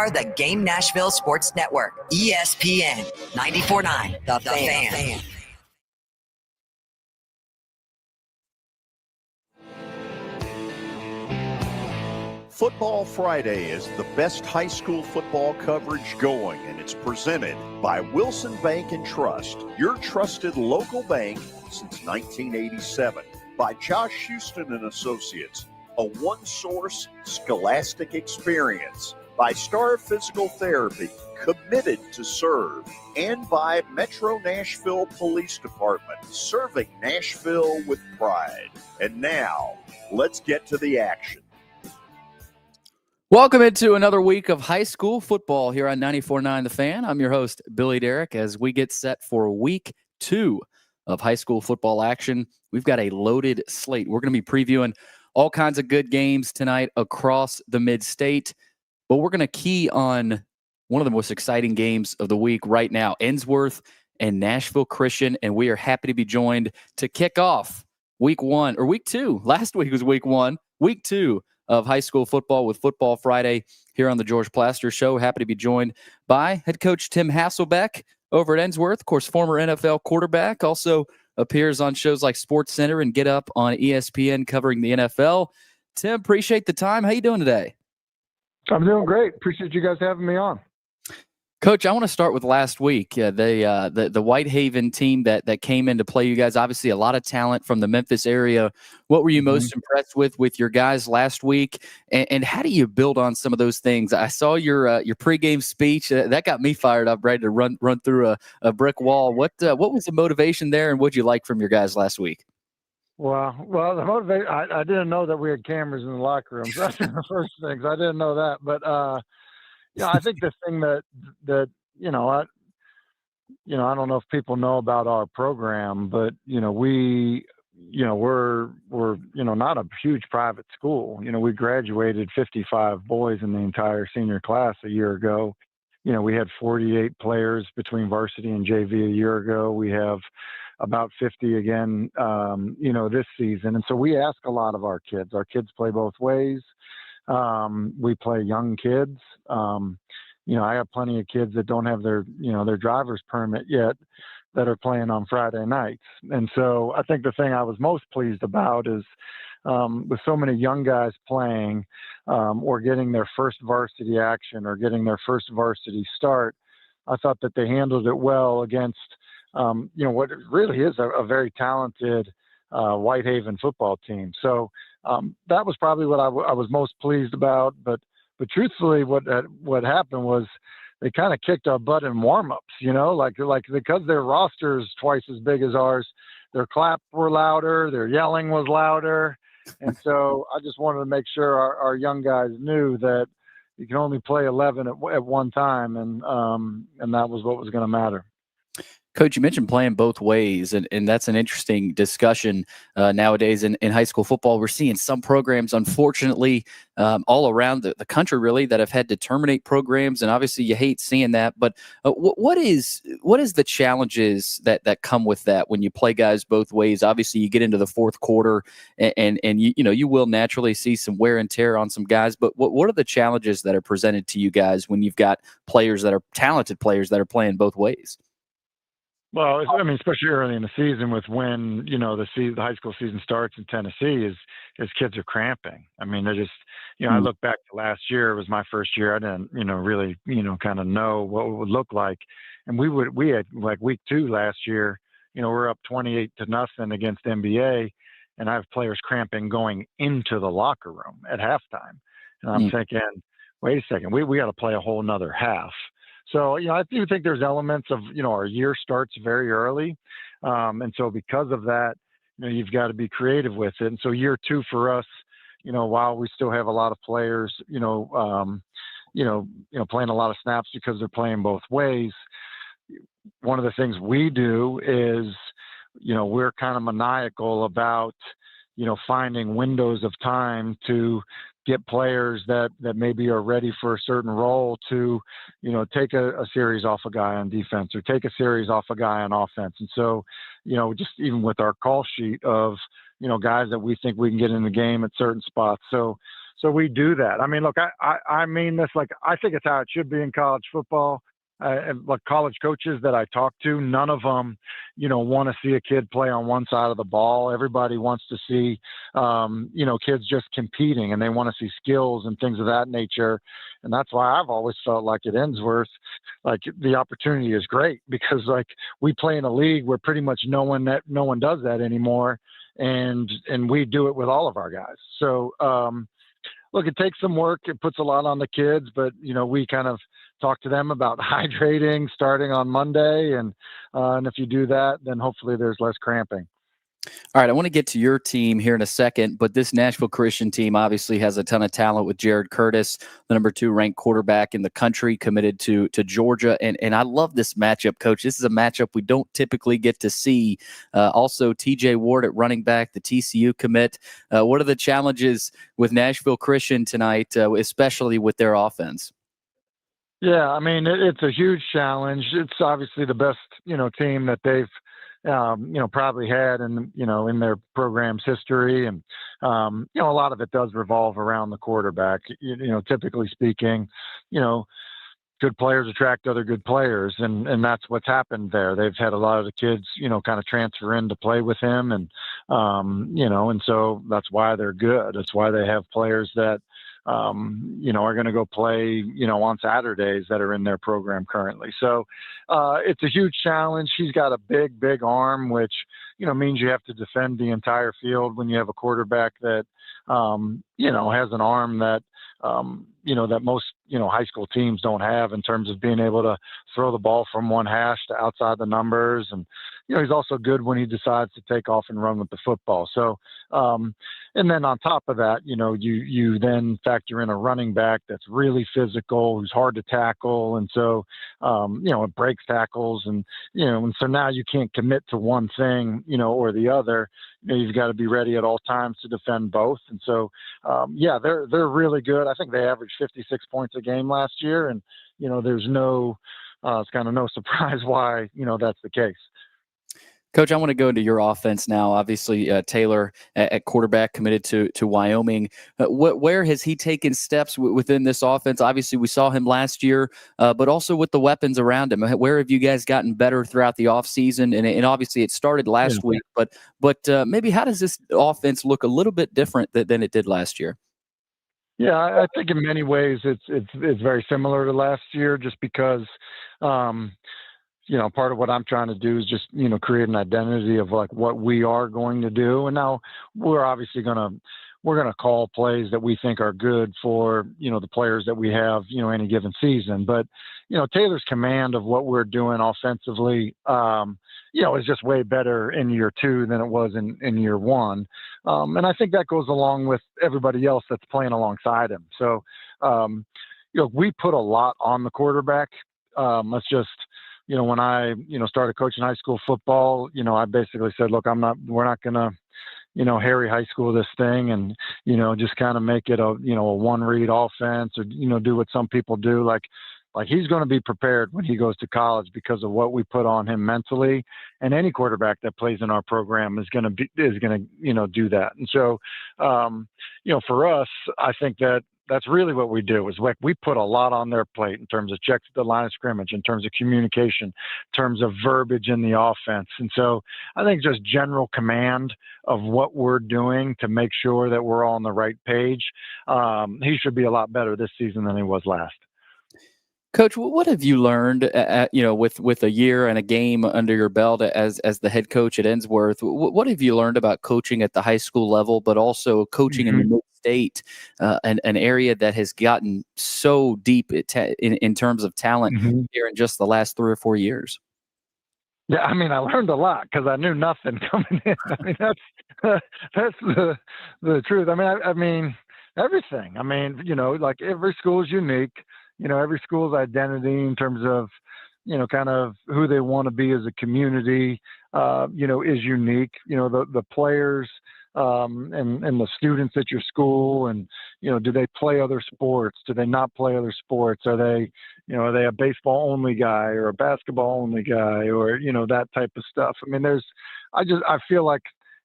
are the Game Nashville Sports Network, ESPN 94.9, The Fan. Football Friday is the best high school football coverage going, and it's presented by Wilson Bank and Trust, your trusted local bank since 1987. By Josh Houston and Associates, a one-source scholastic experience. By Star Physical Therapy, committed to serve. And by Metro Nashville Police Department, serving Nashville with pride. And now, let's get to the action. Welcome into another week of high school football here on 94.9 The Fan. I'm your host, Billy Derrick, as we get set for week 2 of high school football action. We've got a loaded slate. We're going to be previewing all kinds of good games tonight across the mid-state, but we're going to key on one of the most exciting games of the week right now, Ensworth and Nashville Christian, and we are happy to be joined to kick off week 2. Last week was week 1, week 2 of high school football with Football Friday here on the George Plaster Show. Happy to be joined by head coach Tim Hasselbeck over at Ensworth, of course, former NFL quarterback, also appears on shows like Sports Center and Get Up on ESPN covering the NFL. Tim, appreciate the time. How you doing today? I'm doing great. Appreciate you guys having me on. Coach, I want to start with last week. The Whitehaven team that came in to play you guys, obviously a lot of talent from the Memphis area. What were you most impressed with your guys last week? And how do you build on some of those things? I saw your pregame speech. That got me fired up, ready to run through a brick wall. What was the motivation there, and what did you like from your guys last week? Well, the motivation, I didn't know that we had cameras in the locker room. So that's the first thing. I didn't know that. But, I think the thing that I don't know if people know about our program, but we're not a huge private school. We graduated 55 boys in the entire senior class a year ago. We had 48 players between varsity and JV a year ago. We have about 50 again, this season. And so we ask a lot of our kids. Our kids play both ways. We play young kids. I have plenty of kids that don't have their driver's permit yet that are playing on Friday nights. And so I think the thing I was most pleased about is with so many young guys playing or getting their first varsity action or getting their first varsity start, I thought that they handled it well against, what really is a very talented Whitehaven football team. So that was probably what I was most pleased about. But truthfully, what happened was they kind of kicked our butt in warmups. Like because their roster is twice as big as ours, their claps were louder, their yelling was louder, and so I just wanted to make sure our young guys knew that you can only play 11 at one time, and that was what was going to matter. Coach, you mentioned playing both ways, and that's an interesting discussion nowadays in high school football. We're seeing some programs, unfortunately, all around the country, really, that have had to terminate programs, and obviously you hate seeing that. But what is the challenges that come with that when you play guys both ways? Obviously, you get into the fourth quarter, and you will naturally see some wear and tear on some guys. But what are the challenges that are presented to you guys when you've got players that are talented players that are playing both ways? Well, especially early in the season with when, the high school season starts in Tennessee is kids are cramping. They're just, I look back to last year, it was my first year. I didn't, really, kind of know what it would look like. And we had like week 2 last year, we're up 28-0 against NBA, and I have players cramping going into the locker room at halftime. And I'm thinking, wait a second, we got to play a whole nother half. So, I do think there's elements of, our year starts very early. And so because of that, you've got to be creative with it. And so year 2 for us, while we still have a lot of players, playing a lot of snaps because they're playing both ways. One of the things we do is, we're kind of maniacal about, finding windows of time to get players that maybe are ready for a certain role to, take a series off a guy on defense or take a series off a guy on offense. And so, just even with our call sheet of, guys that we think we can get in the game at certain spots. So So we do that. I mean, look, I mean this, like, I think it's how it should be in college football. And like college coaches that I talk to, none of them, want to see a kid play on one side of the ball. Everybody wants to see, kids just competing, and they want to see skills and things of that nature. And that's why I've always felt like at Ensworth, like the opportunity is great, because like we play in a league where pretty much no one does that anymore. And we do it with all of our guys. So, look, it takes some work. It puts a lot on the kids, but we kind of talk to them about hydrating starting on Monday, and if you do that, then hopefully there's less cramping. All right, I want to get to your team here in a second, but this Nashville Christian team obviously has a ton of talent with Jared Curtis, the number 2 ranked quarterback in the country, committed to Georgia. And I love this matchup, Coach. This is a matchup we don't typically get to see. Also, TJ Ward at running back, the TCU commit. What are the challenges with Nashville Christian tonight, especially with their offense? Yeah, I mean, it's a huge challenge. It's obviously the best, team that they've probably had in their program's history. And, a lot of it does revolve around the quarterback. Typically speaking, good players attract other good players. And that's what's happened there. They've had a lot of the kids, kind of transfer in to play with him. And, and so that's why they're good. That's why they have players that, are going to go play, on Saturdays that are in their program currently. So it's a huge challenge. He's got a big, big arm, which, means you have to defend the entire field when you have a quarterback that, has an arm that, that most, high school teams don't have in terms of being able to throw the ball from one hash to outside the numbers. And, he's also good when he decides to take off and run with the football. So, and then on top of that, you then factor in a running back that's really physical, who's hard to tackle. And so, it breaks tackles, and so now you can't commit to one thing, or the other. You've got to be ready at all times to defend both. And so, they're really good. I think they averaged 56 points a game last year, and there's it's kind of no surprise why that's the case. Coach, I want to go into your offense now. Obviously, Taylor at quarterback committed to Wyoming. Where has he taken steps within this offense? Obviously, we saw him last year, but also with the weapons around him. Where have you guys gotten better throughout the offseason? And obviously, it started last week, but maybe how does this offense look a little bit different than it did last year? Yeah, I think in many ways it's very similar to last year, just because part of what I'm trying to do is just, create an identity of like what we are going to do. And now we're obviously we're going to call plays that we think are good for, the players that we have, any given season. But, Taylor's command of what we're doing offensively, is just way better in year 2 than it was in year 1. And I think that goes along with everybody else that's playing alongside him. So, we put a lot on the quarterback. Let's just, when I, started coaching high school football, I basically said, look, we're not going to, Harry high school this thing and, just kind of make it a one read offense or, do what some people do. Like he's going to be prepared when he goes to college because of what we put on him mentally. And any quarterback that plays in our program is going to do that. And so, for us, I think that's really what we do is we put a lot on their plate in terms of checks at the line of scrimmage, in terms of communication, in terms of verbiage in the offense. And so I think just general command of what we're doing to make sure that we're all on the right page. He should be a lot better this season than he was last. Coach, what have you learned, with a year and a game under your belt as the head coach at Ensworth? What have you learned about coaching at the high school level, but also coaching in the mid-state, an area that has gotten so deep in terms of talent here in just the last 3 or 4 years? Yeah, I mean, I learned a lot because I knew nothing coming in. I mean, that's the truth. I mean, everything. I mean, like every school is unique. Every school's identity in terms of, kind of who they want to be as a community, is unique. The players and the students at your school, and, do they play other sports? Do they not play other sports? Are they a baseball only guy or a basketball only guy or, that type of stuff? I mean, I feel like,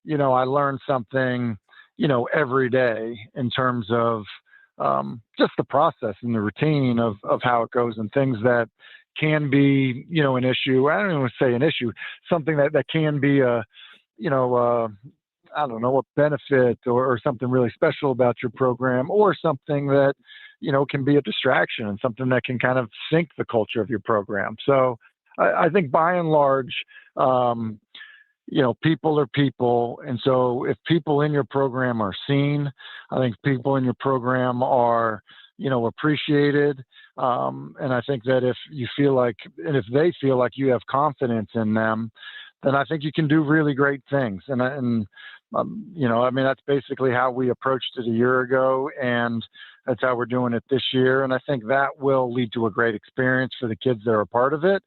I learn something, every day in terms of, just the process and the routine of how it goes, and things that can be, an issue. I don't even want to say an issue, something that can be I don't know, a benefit or something really special about your program, or something that, can be a distraction and something that can kind of sink the culture of your program. So I think by and large, people are people. And so if people in your program are seen, I think people in your program are, appreciated. And I think that if they feel like you have confidence in them, then I think you can do really great things. That's basically how we approached it a year ago, and that's how we're doing it this year. And I think that will lead to a great experience for the kids that are a part of it.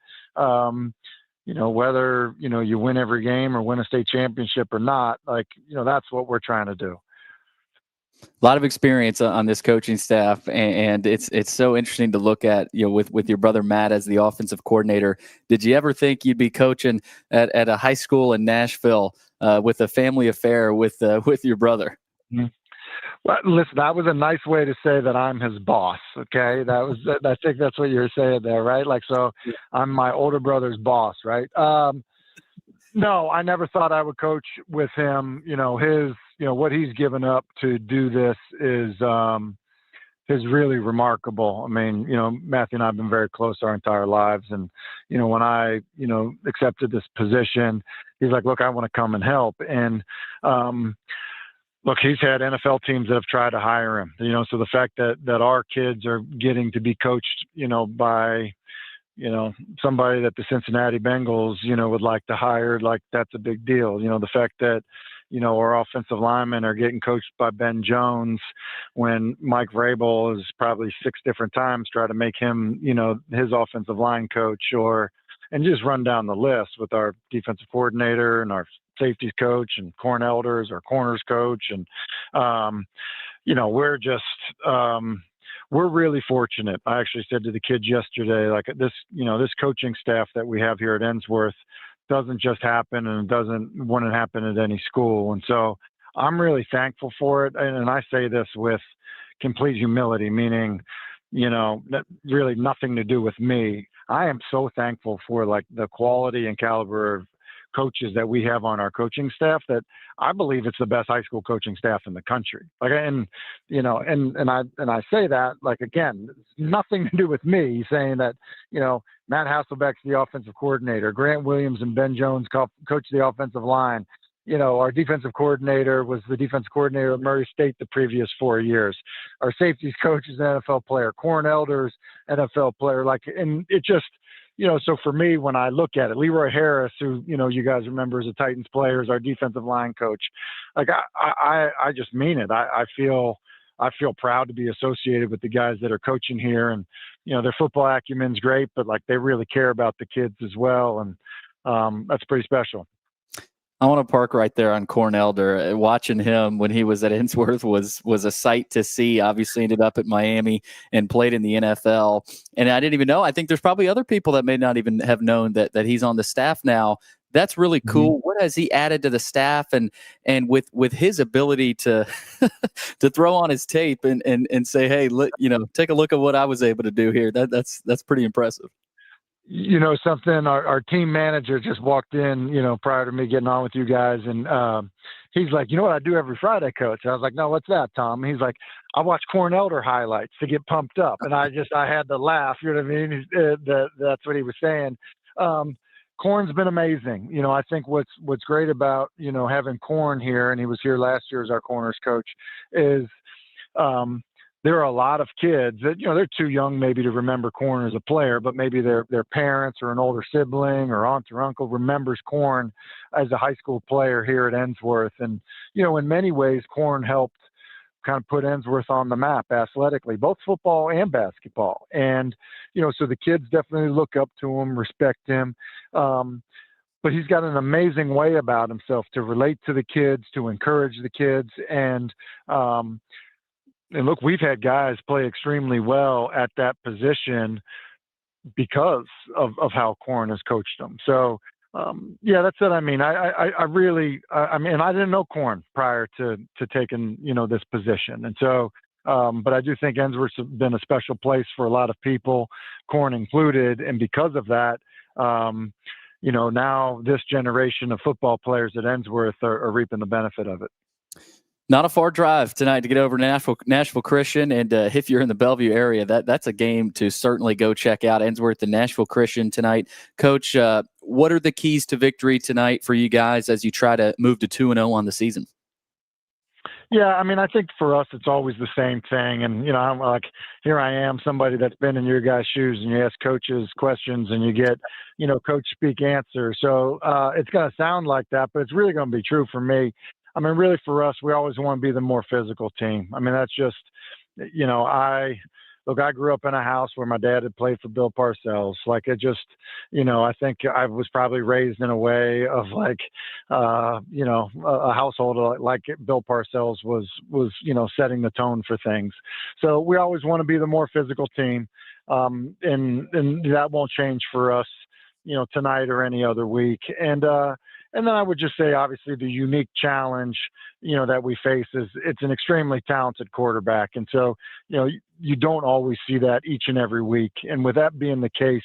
Whether, you win every game or win a state championship or not, that's what we're trying to do. A lot of experience on this coaching staff, and it's so interesting to look at, with your brother Matt as the offensive coordinator. Did you ever think you'd be coaching at a high school in Nashville with a family affair with your brother? Mm-hmm. Well, listen, that was a nice way to say that I'm his boss. Okay, I think that's what you're saying there, right? So I'm my older brother's boss, right? No, I never thought I would coach with him. What he's given up to do this is really remarkable. I mean, Matthew and I have been very close our entire lives. And, when I, accepted this position, he's like, look, I want to come and help. And, look, he's had NFL teams that have tried to hire him, so the fact that our kids are getting to be coached, by, somebody that the Cincinnati Bengals, would like to hire, that's a big deal. The fact that, our offensive linemen are getting coached by Ben Jones, when Mike Vrabel has probably 6 different times tried to make him, his offensive line coach, and just run down the list with our defensive coordinator and our safeties coach and Corn Elders, our corners coach. And, we're really fortunate. I actually said to the kids yesterday, this coaching staff that we have here at Ensworth doesn't just happen, and it wouldn't happen at any school. And so I'm really thankful for it. And I say this with complete humility, meaning, really nothing to do with me. I am so thankful for the quality and caliber of coaches that we have on our coaching staff, that I believe it's the best high school coaching staff in the country. And I say that, again, nothing to do with me saying that, Matt Hasselbeck's the offensive coordinator, Grant Williams and Ben Jones coach the offensive line. Our defensive coordinator was the defensive coordinator at Murray State the previous 4 years. Our safeties coach is an NFL player, Corn Elders, NFL player. And it just, so for me, when I look at it, Leroy Harris, who, you guys remember as a Titans player, is our defensive line coach. I just mean it. I feel proud to be associated with the guys that are coaching here, and, their football acumen's great, but they really care about the kids as well. And that's pretty special. I want to park right there on Corn Elder. Watching him when he was at Ensworth was a sight to see. Obviously ended up at Miami and played in the NFL. And I didn't even know. I think there's probably other people that may not even have known that he's on the staff now. That's really cool. Mm-hmm. What has he added to the staff, and with his ability to to throw on his tape and say, hey, take a look at what I was able to do here. That's pretty impressive. Something, our team manager just walked in, prior to me getting on with you guys. And he's like, what I do every Friday, coach? I was like, no, what's that, Tom? He's like, I watch Corn Elder highlights to get pumped up. And I had to laugh, you know what I mean? That's what he was saying. Corn's been amazing. I think what's great about, having Corn here, and he was here last year as our corners coach, is there are a lot of kids that, they're too young maybe to remember Corn as a player, but maybe their parents or an older sibling or aunt or uncle remembers Corn as a high school player here at Ensworth. And, in many ways, Corn helped kind of put Ensworth on the map athletically, both football and basketball. And, so the kids definitely look up to him, respect him. But he's got an amazing way about himself to relate to the kids, to encourage the kids. And look, we've had guys play extremely well at that position because of how Corn has coached them. So, that's it. I mean, I really, I didn't know Corn prior to taking, this position. And so But I do think Ensworth's been a special place for a lot of people, Corn included. And because of that, now this generation of football players at Ensworth are reaping the benefit of it. Not a far drive tonight to get over to Nashville Christian, and if you're in the Bellevue area, that's a game to certainly go check out. Ensworth and Nashville Christian tonight. Coach, what are the keys to victory tonight for you guys as you try to move to 2-0 on the season? Yeah, I mean, I think for us, it's always the same thing. And, I'm like, here I am, somebody that's been in your guys' shoes, and you ask coaches questions and you get, coach speak answer. So it's going to sound like that, but it's really going to be true for me. I mean, really for us, we always want to be the more physical team. I mean, that's just, I grew up in a house where my dad had played for Bill Parcells. Like it just, I think I was probably raised in a way of like, a household like Bill Parcells was, setting the tone for things. So we always want to be the more physical team. And that won't change for us, tonight or any other week. And then I would just say, obviously, the unique challenge, that we face is it's an extremely talented quarterback. And so, you don't always see that each and every week. And with that being the case,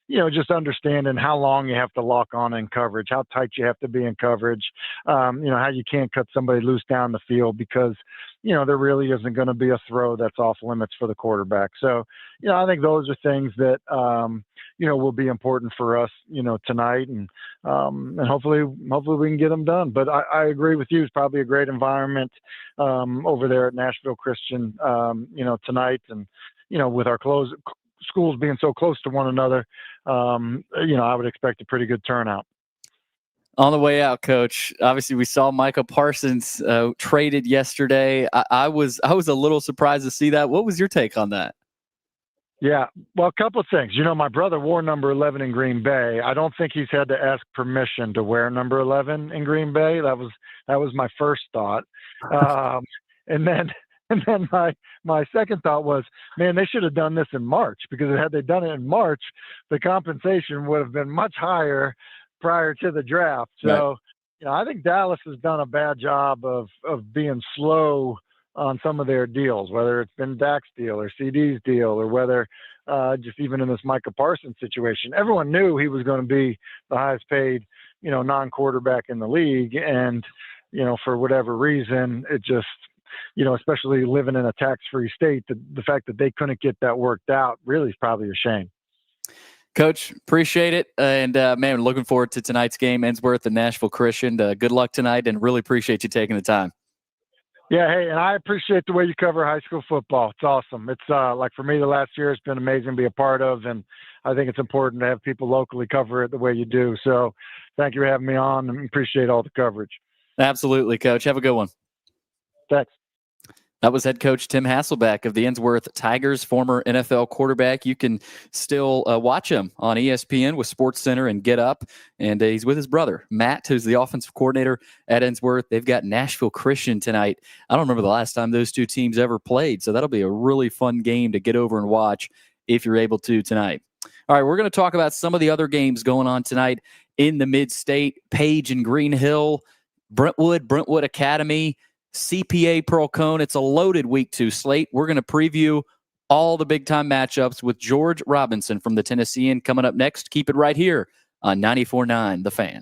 just understanding how long you have to lock on in coverage, how tight you have to be in coverage, how you can't cut somebody loose down the field because, there really isn't going to be a throw that's off limits for the quarterback. So, I think those are things that, will be important for us, tonight and hopefully we can get them done. But I agree with you. It's probably a great environment over there at Nashville Christian, tonight. And, with our schools being so close to one another, I would expect a pretty good turnout. On the way out, Coach, obviously we saw Micah Parsons traded yesterday. I was a little surprised to see that. What was your take on that? Yeah, well, a couple of things. My brother wore number 11 in Green Bay. I don't think he's had to ask permission to wear number 11 in Green Bay. That was my first thought. And then my second thought was, man, they should have done this in March, because had they done it in March, the compensation would have been much higher prior to the draft. So, I think Dallas has done a bad job of being slow on some of their deals, whether it's been Dak's deal or CD's deal, or whether just even in this Micah Parsons situation, everyone knew he was going to be the highest paid, non-quarterback in the league. And, for whatever reason, it just, especially living in a tax-free state, the fact that they couldn't get that worked out really is probably a shame. Coach, appreciate it. And, man, looking forward to tonight's game, Ensworth and Nashville Christian. Good luck tonight, and really appreciate you taking the time. Yeah, hey, and I appreciate the way you cover high school football. It's awesome. It's like for me, the last year has been amazing to be a part of, and I think it's important to have people locally cover it the way you do. So thank you for having me on, and appreciate all the coverage. Absolutely, Coach. Have a good one. Thanks. That was head coach Tim Hasselbeck of the Ensworth Tigers, former NFL quarterback. You can still watch him on ESPN with SportsCenter and Get Up. And he's with his brother, Matt, who's the offensive coordinator at Ensworth. They've got Nashville Christian tonight. I don't remember the last time those two teams ever played, so that'll be a really fun game to get over and watch if you're able to tonight. All right, we're going to talk about some of the other games going on tonight in the Mid-State. Page and Green Hill, Brentwood Academy, CPA Pearl Cone. It's a loaded week 2 slate. We're going to preview all the big-time matchups with George Robinson from the Tennessean coming up next. Keep it right here on 94.9 The Fan.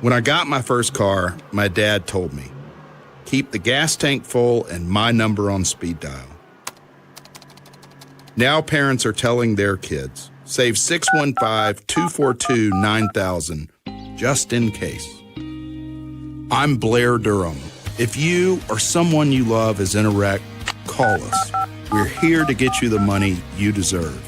When I got my first car, my dad told me, keep the gas tank full and my number on speed dial. Now parents are telling their kids, save 615-242-9000 just in case. I'm Blair Durham. If you or someone you love is in a wreck, call us. We're here to get you the money you deserve.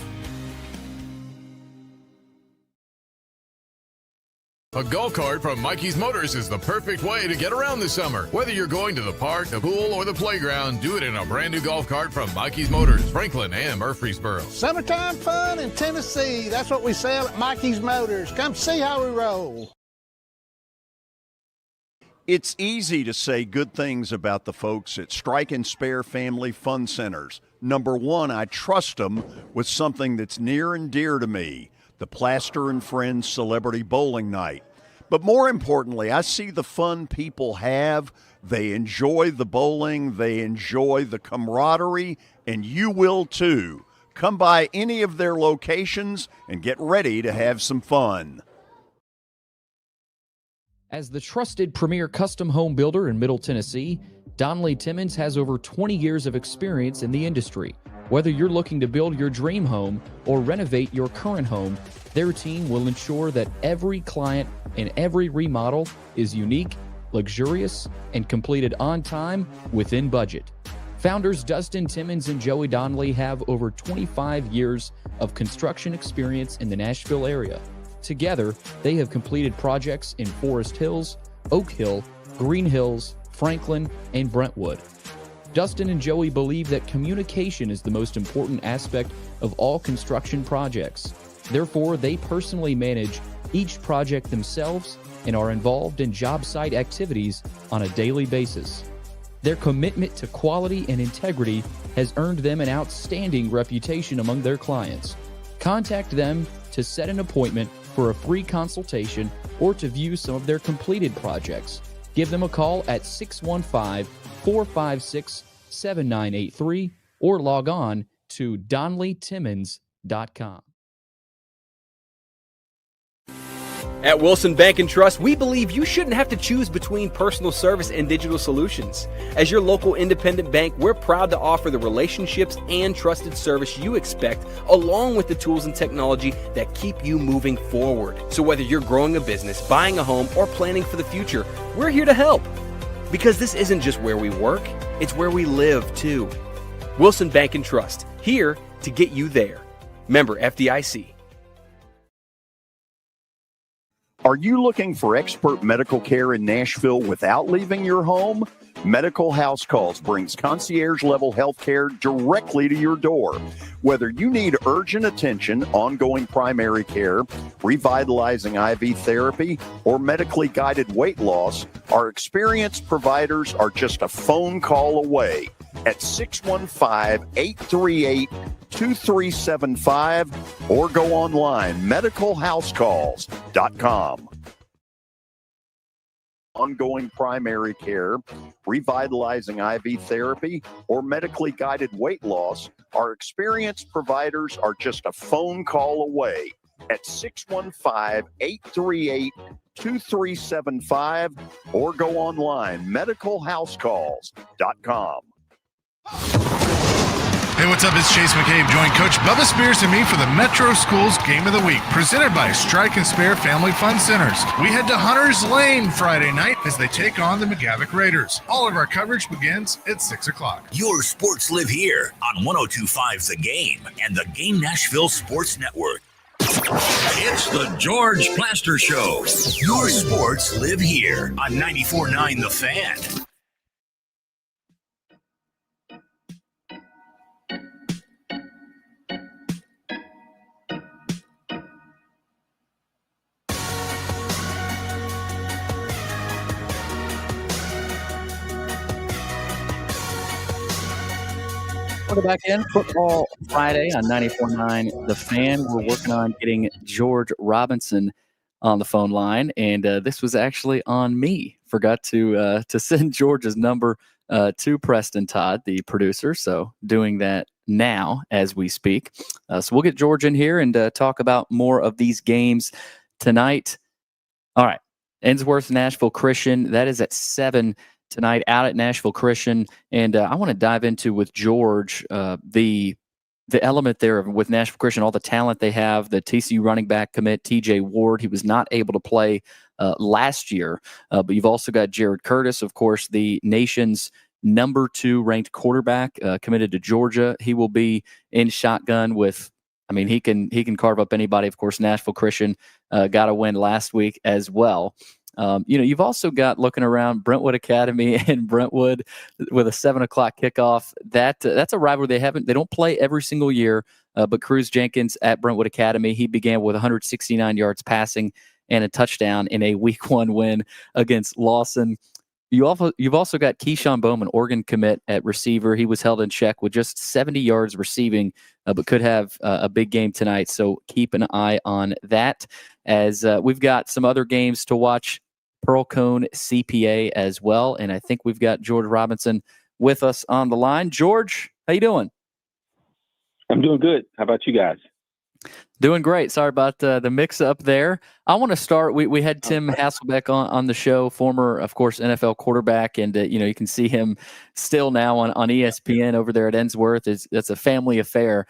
A golf cart from Mikey's Motors is the perfect way to get around this summer. Whether you're going to the park, the pool, or the playground, do it in a brand new golf cart from Mikey's Motors, Franklin and Murfreesboro. Summertime fun in Tennessee. That's what we sell at Mikey's Motors. Come see how we roll. It's easy to say good things about the folks at Strike and Spare Family Fun Centers. Number one, I trust them with something that's near and dear to me, the Plaster and Friends Celebrity Bowling Night. But more importantly, I see the fun people have. They enjoy the bowling. They enjoy the camaraderie, and you will too. Come by any of their locations and get ready to have some fun. As the trusted premier custom home builder in Middle Tennessee, Donnelly Timmons has over 20 years of experience in the industry. Whether you're looking to build your dream home or renovate your current home, their team will ensure that every client and every remodel is unique, luxurious, and completed on time within budget. Founders Dustin Timmons and Joey Donnelly have over 25 years of construction experience in the Nashville area. Together, they have completed projects in Forest Hills, Oak Hill, Green Hills, Franklin, and Brentwood. Dustin and Joey believe that communication is the most important aspect of all construction projects. Therefore, they personally manage each project themselves and are involved in job site activities on a daily basis. Their commitment to quality and integrity has earned them an outstanding reputation among their clients. Contact them to set an appointment for a free consultation or to view some of their completed projects. Give them a call at 615-456-7983 or log on to DonnellyTimmons.com. At Wilson Bank and Trust, we believe you shouldn't have to choose between personal service and digital solutions. As your local independent bank, we're proud to offer the relationships and trusted service you expect, along with the tools and technology that keep you moving forward. So whether you're growing a business, buying a home, or planning for the future, we're here to help. Because this isn't just where we work, it's where we live too. Wilson Bank and Trust, here to get you there. Member FDIC. Are you looking for expert medical care in Nashville without leaving your home? Medical House Calls brings concierge-level health care directly to your door. Whether you need urgent attention, ongoing primary care, revitalizing IV therapy, or medically guided weight loss, our experienced providers are just a phone call away at 615-838-2375 or go online, medicalhousecalls.com. Ongoing primary care, revitalizing IV therapy, or medically guided weight loss, our experienced providers are just a phone call away at 615-838-2375 or go online, medicalhousecalls.com. Hey, what's up? It's Chase McCabe. Join Coach Bubba Spears and me for the Metro Schools Game of the Week, presented by Strike and Spare Family Fun Centers. We head to Hunter's Lane Friday night as they take on the McGavock Raiders. All of our coverage begins at 6 o'clock. Your sports live here on 102.5 The Game and the Game Nashville Sports Network. It's the George Plaster Show. Your sports live here on 94.9 The Fan. Welcome back in. Football Friday on 94.9 The Fan. We're working on getting George Robinson on the phone line, and this was actually on me. Forgot to send George's number to Preston Todd, the producer, so doing that now as we speak. So we'll get George in here and talk about more of these games tonight. All right, Ensworth, Nashville Christian. That is at 7 tonight out at Nashville Christian. And I want to dive into with George the element there with Nashville Christian, all the talent they have, the TCU running back commit, TJ Ward. He was not able to play last year, but you've also got Jared Curtis, of course, the nation's number 2 ranked quarterback, committed to Georgia. He will be in shotgun with, I mean, he can carve up anybody. Of course, Nashville Christian got a win last week as well. You've also got, looking around, Brentwood Academy and Brentwood with a 7 o'clock kickoff. That's a rivalry they don't play every single year. But Cruz Jenkins at Brentwood Academy, he began with 169 yards passing and a touchdown in a week 1 win against Lawson. You've also got Keyshawn Bowman, Oregon commit at receiver. He was held in check with just 70 yards receiving, but could have a big game tonight. So keep an eye on that. As we've got some other games to watch, Pearl Cone CPA as well, and I think we've got George Robinson with us on the line. George, how you doing? I'm doing good. How about you guys? Doing great. Sorry about the mix-up there. I want to start. We had Tim Hasselbeck on the show, former, of course, NFL quarterback, and you can see him still now on ESPN over there at Ensworth. That's a family affair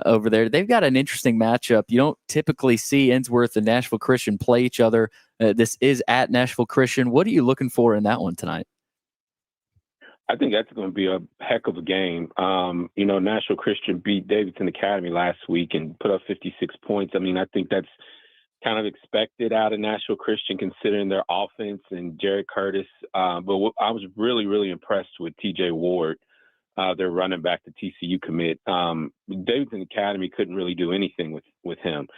over there. They've got an interesting matchup. You don't typically see Ensworth and Nashville Christian play each other. This is at Nashville Christian. What are you looking for in that one tonight? I think that's going to be a heck of a game. Nashville Christian beat Davidson Academy last week and put up 56 points. I mean, I think that's kind of expected out of Nashville Christian considering their offense and Jared Curtis. But I was really, really impressed with TJ Ward, their running back, the TCU commit. Davidson Academy couldn't really do anything with him.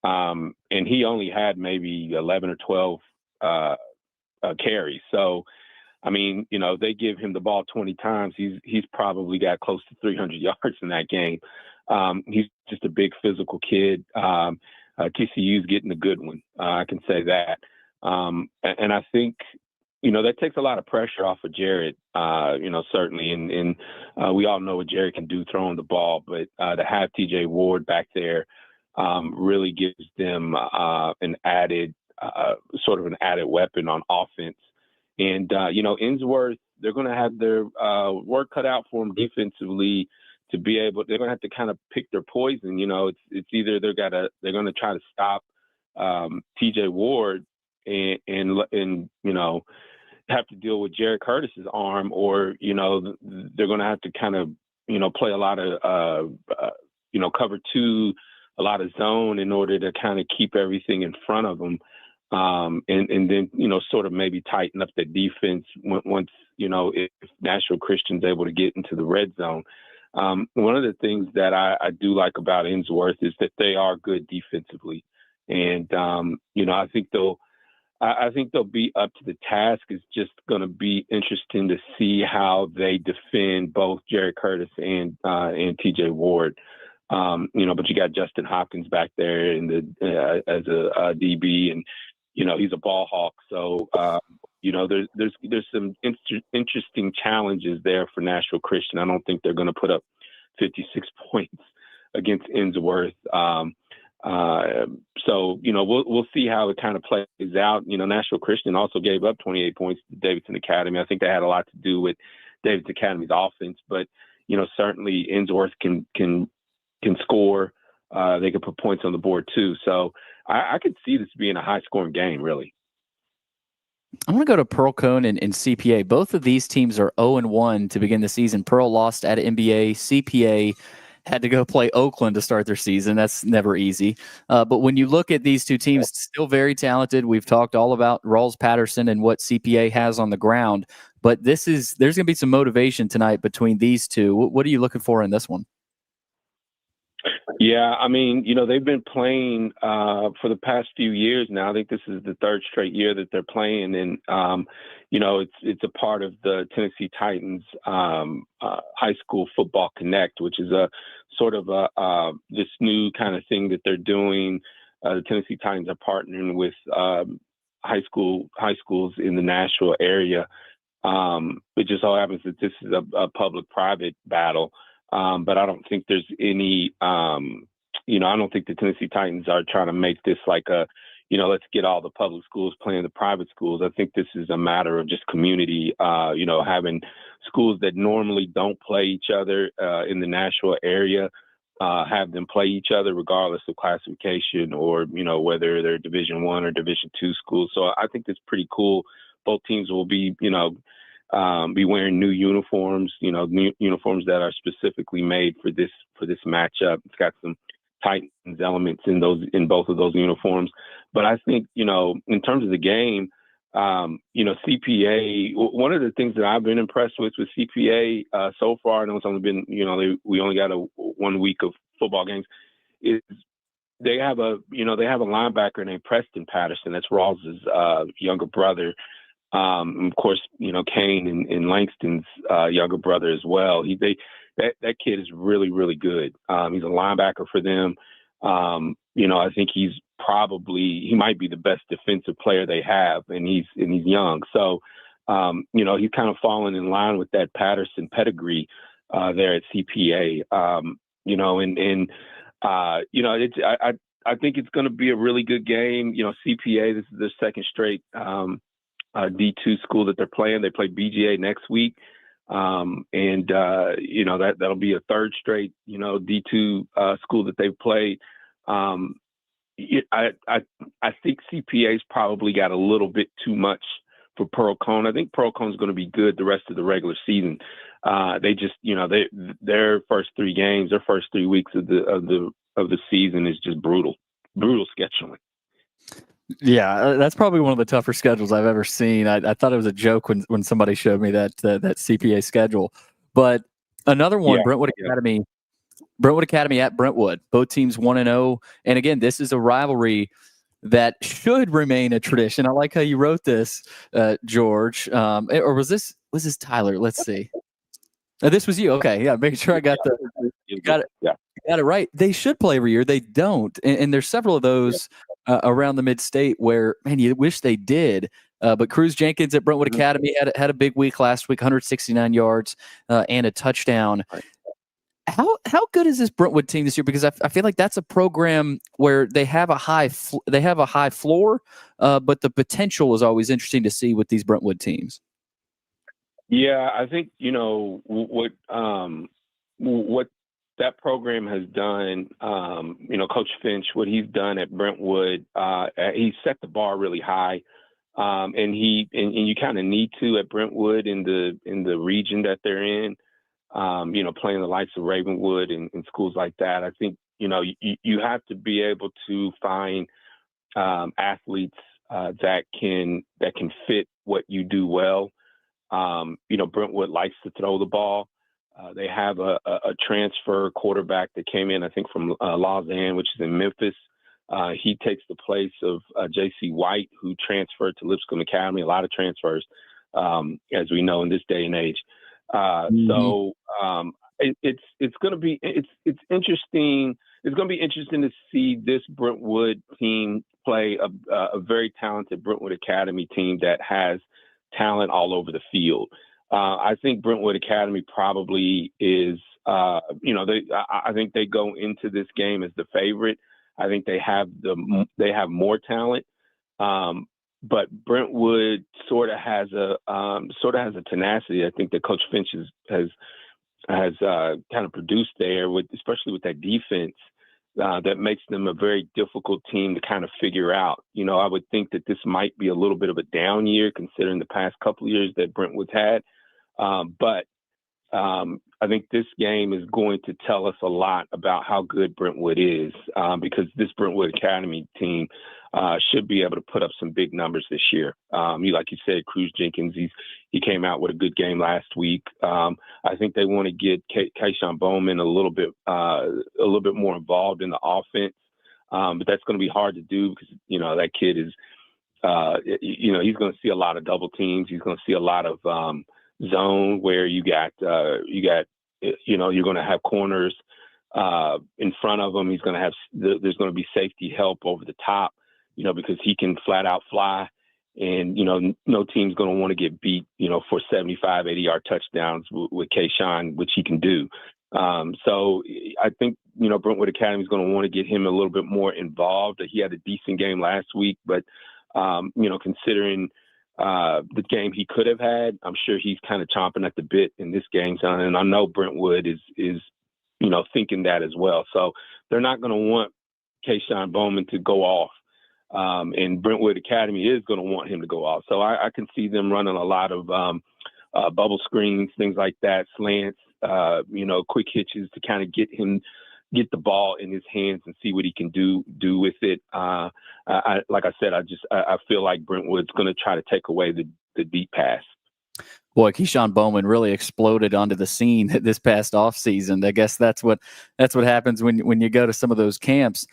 And he only had maybe 11 or 12 carries. So, I mean, they give him the ball 20 times. He's probably got close to 300 yards in that game. He's just a big physical kid. TCU's getting a good one. I can say that. And I think, that takes a lot of pressure off of Jared, certainly. And we all know what Jared can do throwing the ball. But to have TJ Ward back there really gives them an added weapon on offense. And, Ensworth, they're going to have their work cut out for them defensively to be able – they're going to have to kind of pick their poison. It's either they're going to try to stop TJ Ward and have to deal with Jared Curtis's arm, or, they're going to have to kind of, play a lot of, cover two, a lot of zone in order to kind of keep everything in front of them. And then, sort of maybe tighten up the defense once, if Nashville Christian's able to get into the red zone. One of the things that I do like about Ensworth is that they are good defensively. And, I think they'll be up to the task. It's just going to be interesting to see how they defend both Jared Curtis and TJ Ward. But you got Justin Hopkins back there as a DB, and he's a ball hawk. So there's some interesting challenges there for Nashville Christian. I don't think they're going to put up 56 points against Ensworth. So we'll see how it kind of plays out. Nashville Christian also gave up 28 points to Davidson Academy. I think that had a lot to do with Davidson Academy's offense, but certainly Ensworth can score. They can put points on the board too. So I could see this being a high-scoring game, really. I want to go to Pearl Cone and CPA. Both of these teams are 0-1 to begin the season. Pearl lost at NBA. CPA had to go play Oakland to start their season. That's never easy. But when you look at these two teams, still very talented. We've talked all about Rawls Patterson and what CPA has on the ground. But there's going to be some motivation tonight between these two. What are you looking for in this one? Yeah, I mean, they've been playing for the past few years now. I think this is the third straight year that they're playing, and it's a part of the Tennessee Titans High School Football Connect, which is a sort of this new kind of thing that they're doing. The Tennessee Titans are partnering with high schools in the Nashville area. It just so happens that this is a public-private battle. But I don't think there's any, I don't think the Tennessee Titans are trying to make this like let's get all the public schools playing the private schools. I think this is a matter of just community, having schools that normally don't play each other in the Nashville area, have them play each other regardless of classification or, whether they're Division I or Division II schools. So I think that's pretty cool. Both teams will be, be wearing new uniforms, new uniforms that are specifically made for this matchup. It's got some Titans elements in both of those uniforms. But I think, in terms of the game, CPA, one of the things that I've been impressed with CPA so far, I know it's only been, we only got 1 week of football games, is they have a linebacker named Preston Patterson. That's Rawls' younger brother. Of course, Kane and Langston's younger brother as well. That kid is really, really good. He's a linebacker for them. I think he might be the best defensive player they have, and he's young. So, he's kind of fallen in line with that Patterson pedigree there at CPA. I think it's going to be a really good game. CPA, this is their second straight D2 school that they're playing. They play BGA next week. That'll be a third straight, D2 school that they've played. I think CPA's probably got a little bit too much for Pearl Cone. I think Pearl Cone's going to be good the rest of the regular season. They just, their first 3 games, their first 3 weeks of the season is just brutal scheduling. Yeah, that's probably one of the tougher schedules I've ever seen. I thought it was a joke when somebody showed me that CPA schedule. But another one, yeah, Brentwood Academy at Brentwood. Both teams 1-0. And again, this is a rivalry that should remain a tradition. I like how you wrote this, George. Or was this Tyler? Let's see. This was you. Okay, yeah. Making sure I got got it right. They should play every year. They don't, and there's several of those around the mid-state where, man, you wish they did. But Cruz Jenkins at Brentwood Academy had a big week last week, 169 yards and a touchdown. Right. How good is this Brentwood team this year? Because I feel like that's a program where they have a high floor, but the potential is always interesting to see with these Brentwood teams. Yeah, I think what that program has done. Coach Finch, what he's done at Brentwood, he set the bar really high, and you kind of need to at Brentwood in the region that they're in. Playing the likes of Ravenwood and schools like that. I think, you have to be able to find athletes that can fit what you do well. Brentwood likes to throw the ball. They have a transfer quarterback that came in, I think, from Lausanne, which is in Memphis. He takes the place of J.C. White, who transferred to Lipscomb Academy. A lot of transfers, as we know in this day and age. So it's going to be it's interesting. It's going to be interesting to see this Brentwood team play a very talented Brentwood Academy team that has talent all over the field. I think Brentwood Academy probably is. I think they go into this game as the favorite. I think they have more talent. But Brentwood sort of has a tenacity. I think that Coach Finch has kind of produced there, especially with that defense, that makes them a very difficult team to kind of figure out. I would think that this might be a little bit of a down year considering the past couple of years that Brentwood's had. But I think this game is going to tell us a lot about how good Brentwood is, because this Brentwood Academy team should be able to put up some big numbers this year. Like you said, Cruz Jenkins, he came out with a good game last week. I think they want to get Kayshawn Bowman a little bit more involved in the offense, but that's going to be hard to do because that kid is, he's going to see a lot of double teams. He's going to see a lot of zone where you're going to have corners in front of him. There's going to be safety help over the top, because he can flat out fly, and no team's going to want to get beat, for 75, 80-yard touchdowns with Kayshawn, which he can do. So I think Brentwood Academy is going to want to get him a little bit more involved. He had a decent game last week, but considering the game he could have had, I'm sure he's kind of chomping at the bit in this game, and I know Brentwood is thinking that as well. So they're not going to want Kayshawn Bowman to go off, and Brentwood Academy is going to want him to go off. So I can see them running a lot of bubble screens, things like that, slants, quick hitches to kind of get the ball in his hands and see what he can do with it. Like I said, I feel like Brentwood's going to try to take away the deep pass. Boy, Keyshawn Bowman really exploded onto the scene this past offseason. I guess that's what happens when you go to some of those camps.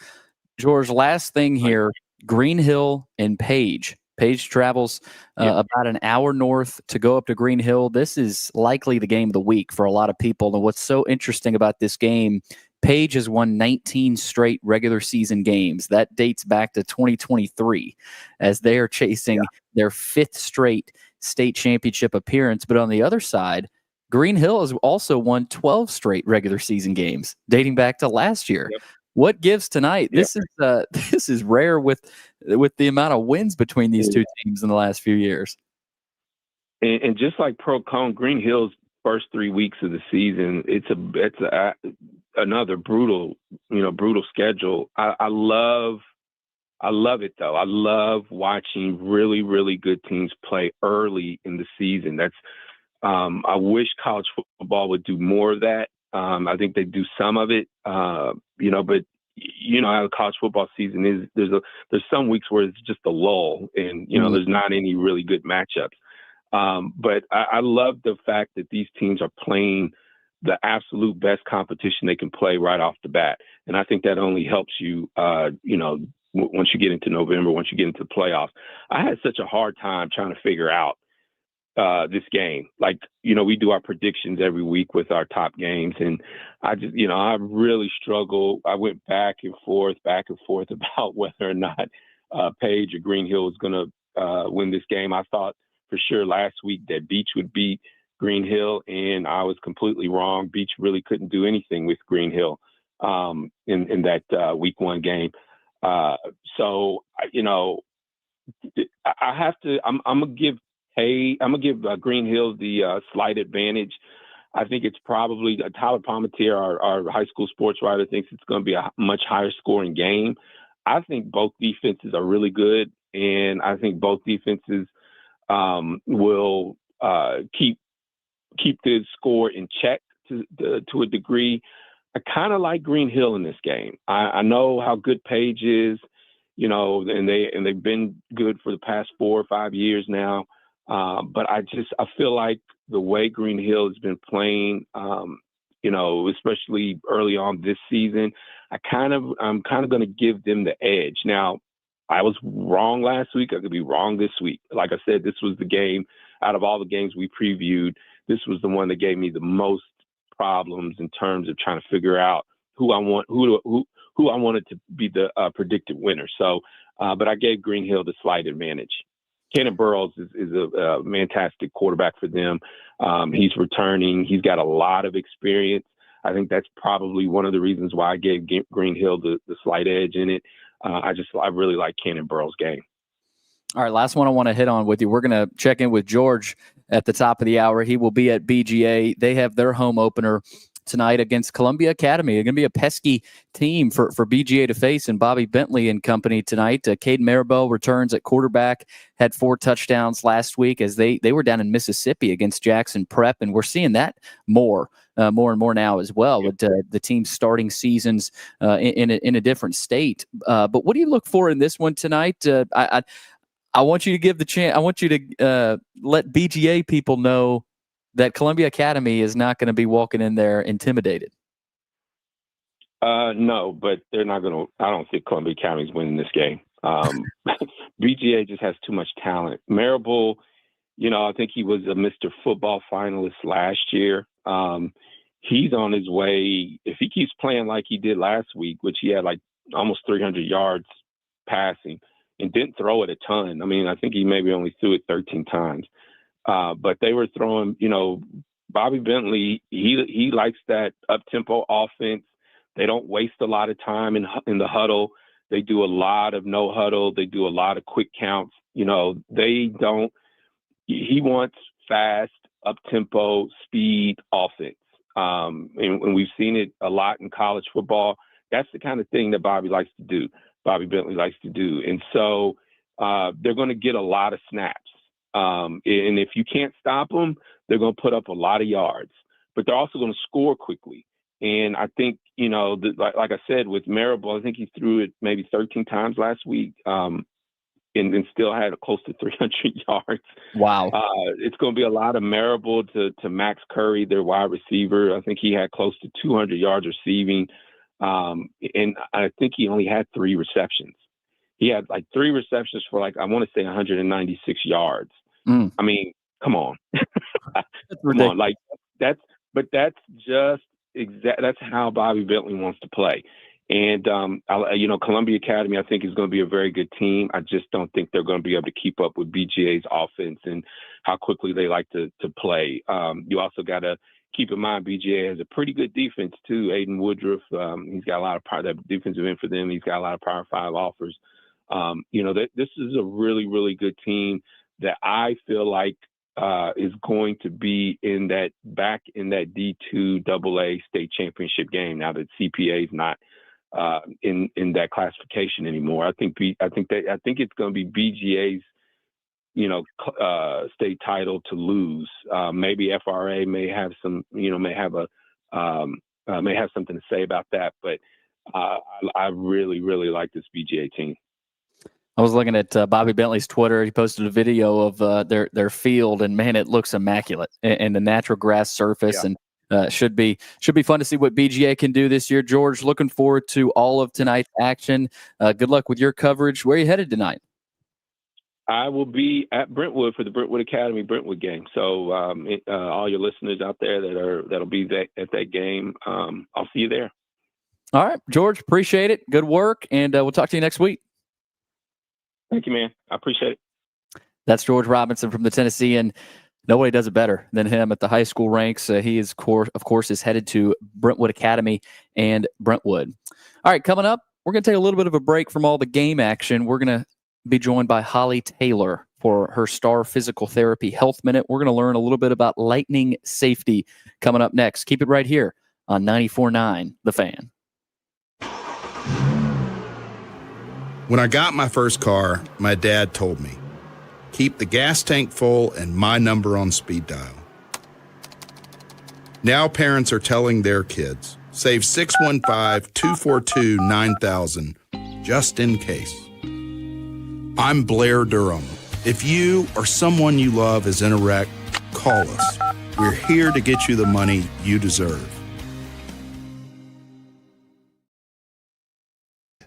George, last thing here, Green Hill and Page. Paige travels about an hour north to go up to Green Hill. This is likely the game of the week for a lot of people. And what's so interesting about this game, Paige has won 19 straight regular season games. That dates back to 2023 as they are chasing their 5th straight state championship appearance. But on the other side, Green Hill has also won 12 straight regular season games dating back to last year. Yep. What gives tonight? Yep. This is rare with the amount of wins between these two teams in the last few years. And just like Pro Cone, Green Hill's first 3 weeks of the season, it's another brutal schedule. I love it though. I love watching really, really good teams play early in the season. That's I wish college football would do more of that. I think they do some of it, but you know how the college football season is. There's some weeks where it's just a lull, and there's not any really good matchups. But I love the fact that these teams are playing the absolute best competition they can play right off the bat, and I think that only helps you, once you get into November, once you get into the playoffs. I had such a hard time trying to figure out this game. Like, we do our predictions every week with our top games, and I just, I really struggle. I went back and forth about whether or not Paige or Green Hill was going to win this game. I thought for sure last week that Beach would beat Green Hill, and I was completely wrong. Beach really couldn't do anything with Green Hill in that week 1 game. So, I have to. I'm gonna give Green Hill the slight advantage. I think it's probably Tyler Palmatier, our high school sports writer, thinks it's going to be a much higher scoring game. I think both defenses are really good, and I think both defenses will keep the score in check to a degree. I kind of like Green Hill in this game. I know how good Paige is, and they've been good for the past 4 or 5 years now. But I feel like the way Green Hill has been playing, especially early on this season, I'm kind of going to give them the edge. Now, I was wrong last week. I could be wrong this week. Like I said, this was the game out of all the games we previewed. This was the one that gave me the most problems in terms of trying to figure out who I wanted to be the predicted winner. So, but I gave Green Hill the slight advantage. Cannon Burrows is a fantastic quarterback for them. He's returning. He's got a lot of experience. I think that's probably one of the reasons why I gave Green Hill the slight edge in it. I really like Cannon Burrows' game. All right, last one I want to hit on with you. We're going to check in with George at the top of the hour. He will be at BGA. They have their home opener tonight against Columbia Academy. It's going to be a pesky team for BGA to face, and Bobby Bentley and company tonight. Caden Maribel returns at quarterback, had 4 touchdowns last week as they were down in Mississippi against Jackson Prep, and we're seeing that more and more now as well with the team starting seasons in a different state. But what do you look for in this one tonight? I want you to give the chance. I want you to let BGA people know that Columbia Academy is not going to be walking in there intimidated. No, but they're not going to. I don't think Columbia Academy's winning this game. BGA just has too much talent. Maribel, I think he was a Mr. Football finalist last year. He's on his way. If he keeps playing like he did last week, which he had like almost 300 yards passing and didn't throw it a ton. I mean, I think he maybe only threw it 13 times. But they were throwing, Bobby Bentley, he likes that up-tempo offense. They don't waste a lot of time in the huddle. They do a lot of no huddle. They do a lot of quick counts. He wants fast, up-tempo, speed offense. And we've seen it a lot in college football. That's the kind of thing that Bobby Bentley likes to do. And so they're going to get a lot of snaps. And if you can't stop them, they're going to put up a lot of yards, but they're also going to score quickly. And I think, like I said, with Maribel, I think he threw it maybe 13 times last week and still had close to 300 yards. Wow. It's going to be a lot of Maribel to Max Curry, their wide receiver. I think he had close to 200 yards receiving. And I think he only had 3 receptions. He had like 3 receptions for I want to say 196 yards. I mean, come on. Come on. That's just that's how Bobby Bentley wants to play. And, Columbia Academy, I think, is going to be a very good team. I just don't think they're going to be able to keep up with BGA's offense and how quickly they like to play. You also got to keep in mind BGA has a pretty good defense, too. Aiden Woodruff, he's got a lot of power, that defensive end for them. He's got a lot of Power 5 offers. This is a really, really good team that I feel like is going to be back in that D2 AA state championship game now that CPA is not in that classification anymore. I think it's going to be BGA's state title to lose. Maybe FRA may have some may have something to say about that, but I really, really like this BGA team. I was looking at Bobby Bentley's Twitter. He posted a video of their field, and man, it looks immaculate and the natural grass surface. Yeah. And should be fun to see what BGA can do this year. George, looking forward to all of tonight's action. Good luck with your coverage. Where are you headed tonight? I will be at Brentwood for the Brentwood Academy Brentwood game. So all your listeners out there that'll be at that game, I'll see you there. All right, George, appreciate it. Good work, and we'll talk to you next week. Thank you, man. I appreciate it. That's George Robinson from the Tennessee, and nobody does it better than him at the high school ranks. He is, of course, is headed to Brentwood Academy and Brentwood. All right, coming up, we're going to take a little bit of a break from all the game action. We're going to be joined by Holly Taylor for her Star Physical Therapy Health Minute. We're going to learn a little bit about lightning safety coming up next. Keep it right here on 94.9 The Fan. When I got my first car, my dad told me, keep the gas tank full and my number on speed dial. Now parents are telling their kids, save 615-242-9000 just in case. I'm Blair Durham. If you or someone you love is in a wreck, call us. We're here to get you the money you deserve.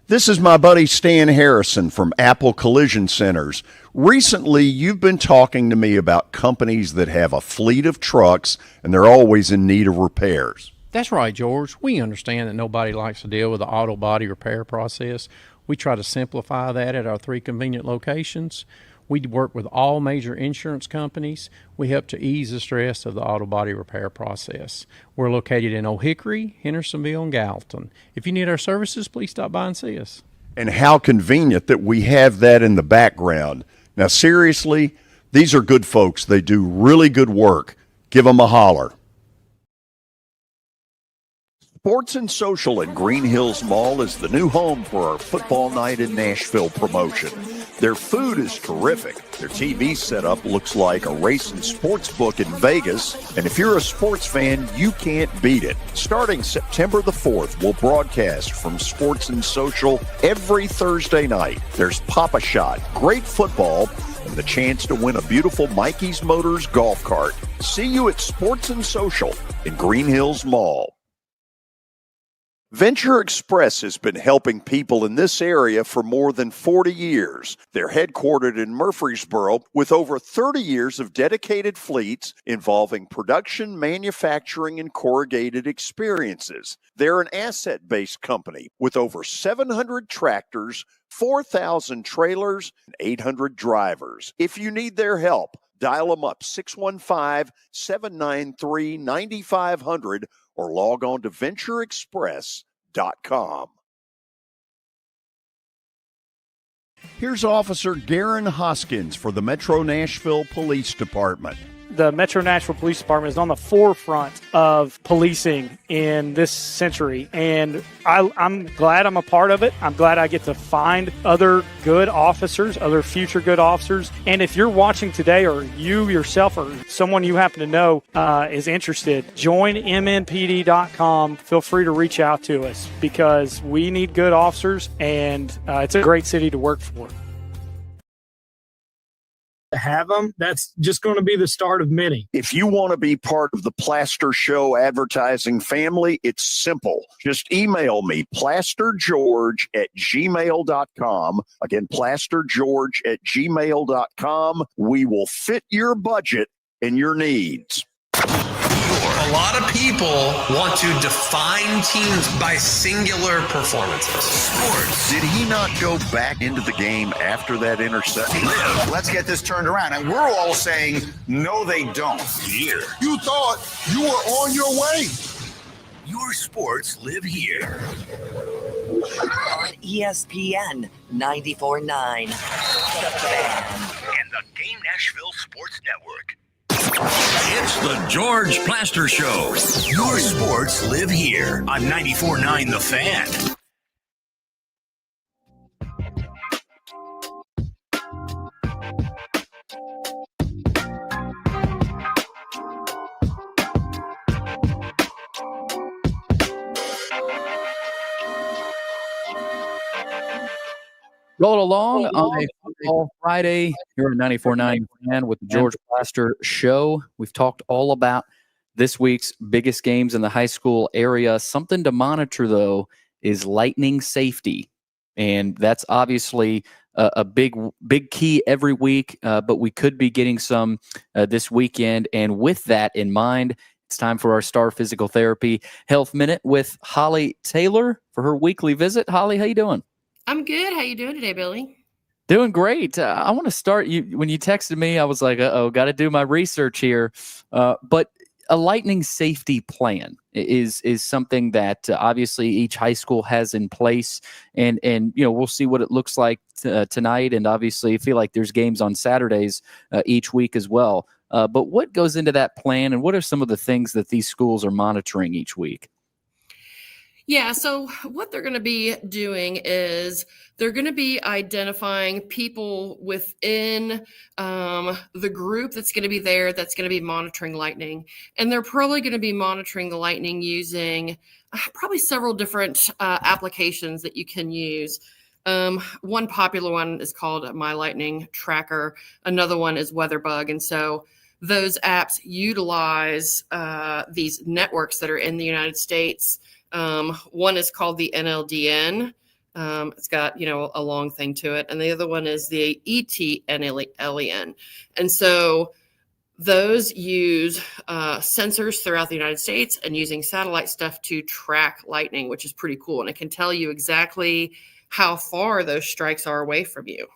This is my buddy Stan Harrison from Apple Collision Centers. Recently, you've been talking to me about companies that have a fleet of trucks and they're always in need of repairs. That's right, George. We understand that nobody likes to deal with the auto body repair process. We try to simplify that at our 3 convenient locations. We work with all major insurance companies. We help to ease the stress of the auto body repair process. We're located in Old Hickory, Hendersonville, and Gallatin. If you need our services, please stop by and see us. And how convenient that we have that in the background. Now, seriously, these are good folks. They do really good work. Give them a holler. Sports and Social at Green Hills Mall is the new home for our Football Night in Nashville promotion. Their food is terrific. Their TV setup looks like a racing sports book in Vegas. And if you're a sports fan, you can't beat it. Starting September the 4th, we'll broadcast from Sports and Social every Thursday night. There's Pop-A-Shot, great football, and the chance to win a beautiful Mikey's Motors golf cart. See you at Sports and Social in Green Hills Mall. Venture Express has been helping people in this area for more than 40 years. They're headquartered in Murfreesboro with over 30 years of dedicated fleets involving production, manufacturing, and corrugated experiences. They're an asset-based company with over 700 tractors, 4,000 trailers, and 800 drivers. If you need their help, dial them up 615-793-9500 or log on to ventureexpress.com. Here's Officer Garen Hoskins for the Metro Nashville Police Department. The Metro Nashville Police Department is on the forefront of policing in this century, and I'm glad I'm a part of it. I'm glad I get to find other good officers, other future good officers. And if you're watching today, or you yourself or someone you happen to know is interested, join MNPD.com. Feel free to reach out to us because we need good officers, and it's a great city to work for. to have them. That's just going to be the start of many. If you want to be part of the Plaster Show advertising family, it's simple. Just email me, plastergeorge@gmail.com. Again, plastergeorge@gmail.com. We will fit your budget and your needs. A lot of people want to define teams by singular performances. Sports. Did he not go back into the game after that interception? Let's get this turned around. And we're all saying, no, they don't. Here. You thought you were on your way. Your sports live here. On ESPN 94.9. The Fan. And the Game Nashville Sports Network. It's the George Plaster Show. Your sports live here on 94.9 The Fan. Roll along on a football Friday here on 94.9 Fan with the George Plaster Show. We've talked all about this week's biggest games in the high school area. Something to monitor, though, is lightning safety. And that's obviously a big key every week, but we could be getting some this weekend. And with that in mind, it's time for our Star Physical Therapy Health Minute with Holly Taylor for her weekly visit. Holly, how you doing? I'm good. How you doing today, Billy? Doing great. I want to start. When you texted me, I was like, "Uh-oh, got to do my research here." But a lightning safety plan is something that obviously each high school has in place, and we'll see what it looks like tonight. And obviously, I feel like there's games on Saturdays each week as well. But what goes into that plan, and what are some of the things that these schools are monitoring each week? Yeah, so what they're going to be doing is they're going to be identifying people within the group that's going to be there that's going to be monitoring lightning. And they're probably going to be monitoring the lightning using probably several different applications that you can use. One popular one is called My Lightning Tracker. Another one is WeatherBug. And so those apps utilize these networks that are in the United States. One is called the NLDN. It's got, a long thing to it. And the other one is the ETNLEN. And so those use sensors throughout the United States and using satellite stuff to track lightning, which is pretty cool. And it can tell you exactly how far those strikes are away from you.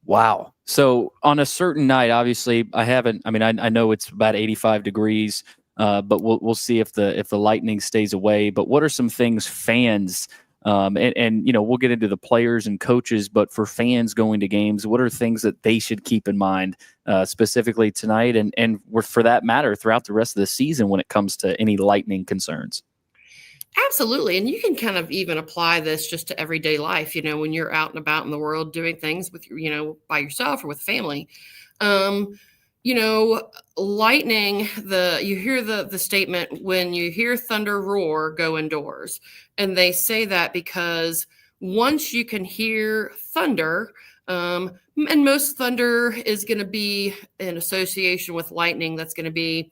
Wow. So on a certain night, obviously I know it's about 85 degrees. But we'll see if the lightning stays away. But what are some things fans and we'll get into the players and coaches, but for fans going to games, what are things that they should keep in mind specifically tonight and for that matter throughout the rest of the season when it comes to any lightning concerns? Absolutely. And you can kind of even apply this just to everyday life, when you're out and about in the world doing things with, by yourself or with family. Lightning, you hear the statement, when you hear thunder roar, go indoors. And they say that because once you can hear thunder, and most thunder is going to be in association with lightning that's going to be,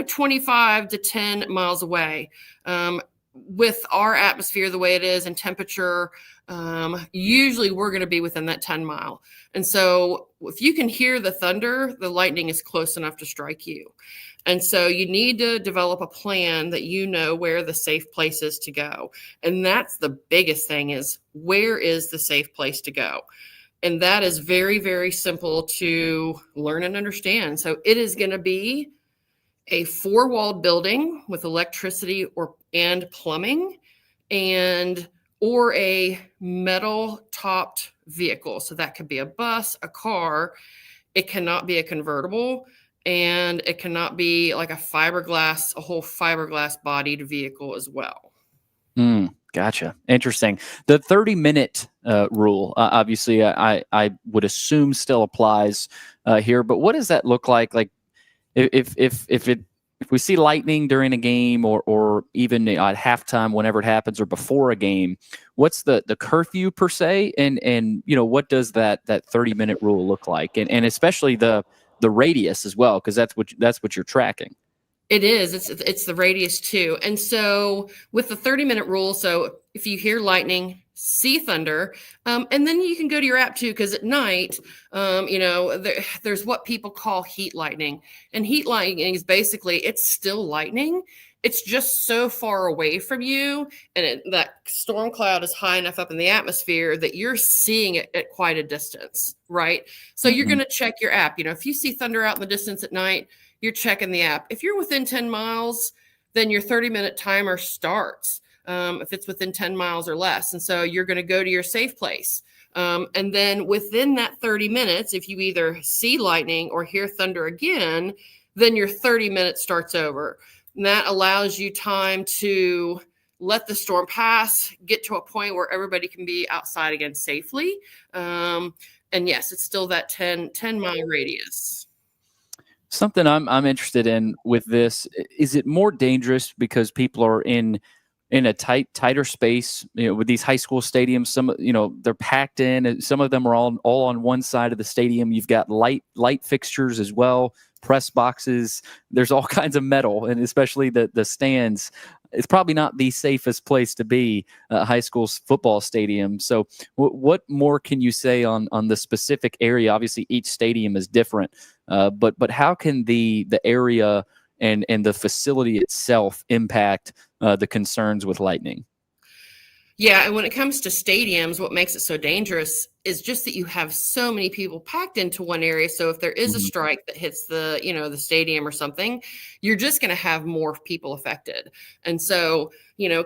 25 to 10 miles away. With our atmosphere the way it is and temperature, usually we're going to be within that 10 mile. And so if you can hear the thunder, the lightning is close enough to strike you. And so you need to develop a plan that where the safe place is to go. And that's the biggest thing is, where is the safe place to go? And that is very, very simple to learn and understand. So it is going to be a 4-walled building with electricity and plumbing or a metal topped vehicle. So that could be a bus, a car. It cannot be a convertible, and it cannot be like a whole fiberglass bodied vehicle as well. Gotcha. Interesting. The 30-minute rule, obviously I would assume still applies here, but what does that look like? Like if it if we see lightning during a game or even at halftime, whenever it happens, or before a game, what's the curfew per se? And what does that 30-minute rule look like? And especially the radius as well, because that's what you're tracking. It is. It's the radius too. And so with the 30-minute rule, so if you hear lightning, see thunder, and then you can go to your app too, because at night, there's what people call heat lightning. And heat lightning is basically, it's still lightning. It's just so far away from you, and that storm cloud is high enough up in the atmosphere that you're seeing it at quite a distance, right? So you're going to check your app. If you see thunder out in the distance at night, you're checking the app. If you're within 10 miles, then your 30-minute timer starts if it's within 10 miles or less. And so you're going to go to your safe place. And then within that 30 minutes, if you either see lightning or hear thunder again, then your 30 minutes starts over. And that allows you time to let the storm pass, get to a point where everybody can be outside again safely. And yes, it's still that 10-mile radius. Something I'm interested in with this, is it more dangerous because people are in a tighter space, with these high school stadiums? Some, they're packed in, and some of them are all on one side of the stadium. You've got light fixtures as well, press boxes. There's all kinds of metal, and especially the stands. It's probably not the safest place to be, a high school football stadium. So what more can you say on the specific area? Obviously, each stadium is different, but how can the area and the facility itself impact the concerns with lightning? Yeah, and when it comes to stadiums, what makes it so dangerous is just that you have so many people packed into one area. So if there is a strike that hits the stadium or something, you're just going to have more people affected. And so,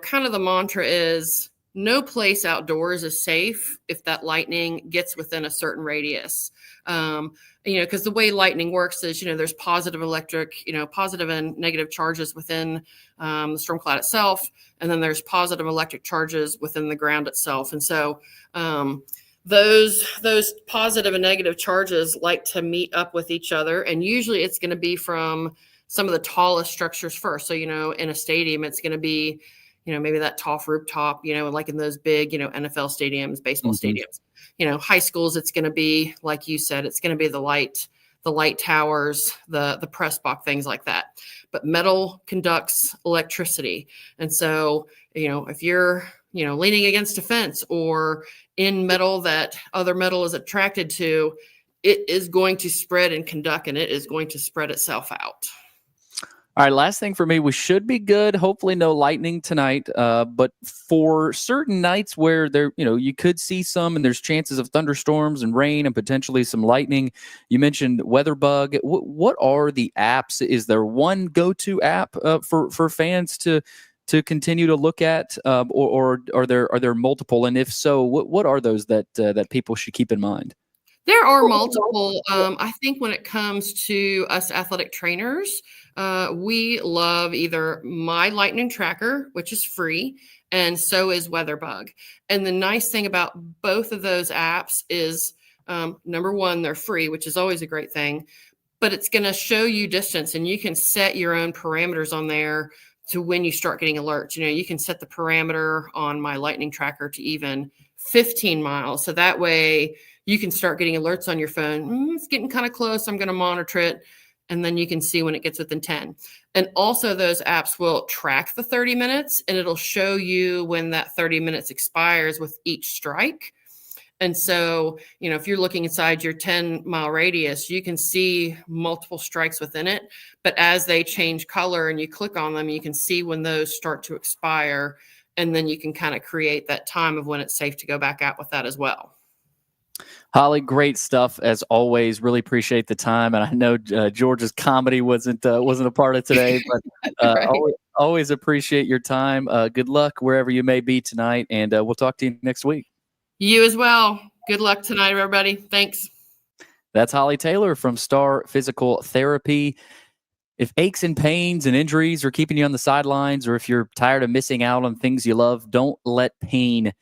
kind of the mantra is no place outdoors is safe if that lightning gets within a certain radius. Because the way lightning works is, there's positive and negative charges within the storm cloud itself. And then there's positive electric charges within the ground itself. And so those positive and negative charges like to meet up with each other. And usually it's going to be from some of the tallest structures first. So, in a stadium, it's going to be, maybe that tall rooftop, like in those big, NFL stadiums, baseball stadiums. High schools, it's going to be, like you said, it's going to be the light towers, the press box, things like that. But metal conducts electricity. And so, if you're, leaning against a fence or in metal that other metal is attracted to, it is going to spread and conduct, and it is going to spread itself out. All right, last thing for me, we should be good. Hopefully no lightning tonight. But for certain nights where you could see some, and there's chances of thunderstorms and rain and potentially some lightning. You mentioned WeatherBug. What are the apps? Is there one go-to app for fans to continue to look at, or are there multiple? And if so, what are those that people should keep in mind? There are multiple. I think when it comes to us athletic trainers, we love either My Lightning Tracker, which is free, and so is WeatherBug. And the nice thing about both of those apps is, number one, they're free, which is always a great thing, but it's going to show you distance, and you can set your own parameters on there to when you start getting alerts. You can set the parameter on My Lightning Tracker to even 15 miles. So that way you can start getting alerts on your phone. It's getting kind of close. I'm going to monitor it. And then you can see when it gets within 10. And also those apps will track the 30 minutes, and it'll show you when that 30 minutes expires with each strike. And so, if you're looking inside your 10-mile radius, you can see multiple strikes within it. But as they change color and you click on them, you can see when those start to expire. And then you can kind of create that time of when it's safe to go back out with that as well. Holly, great stuff as always. Really appreciate the time, and I know George's comedy wasn't a part of today, but Right. always appreciate your time. Good luck wherever you may be tonight, and we'll talk to you next week. You as well. Good luck tonight, everybody. Thanks. That's Holly Taylor from Star Physical Therapy. If aches and pains and injuries are keeping you on the sidelines, or if you're tired of missing out on things you love, don't let pain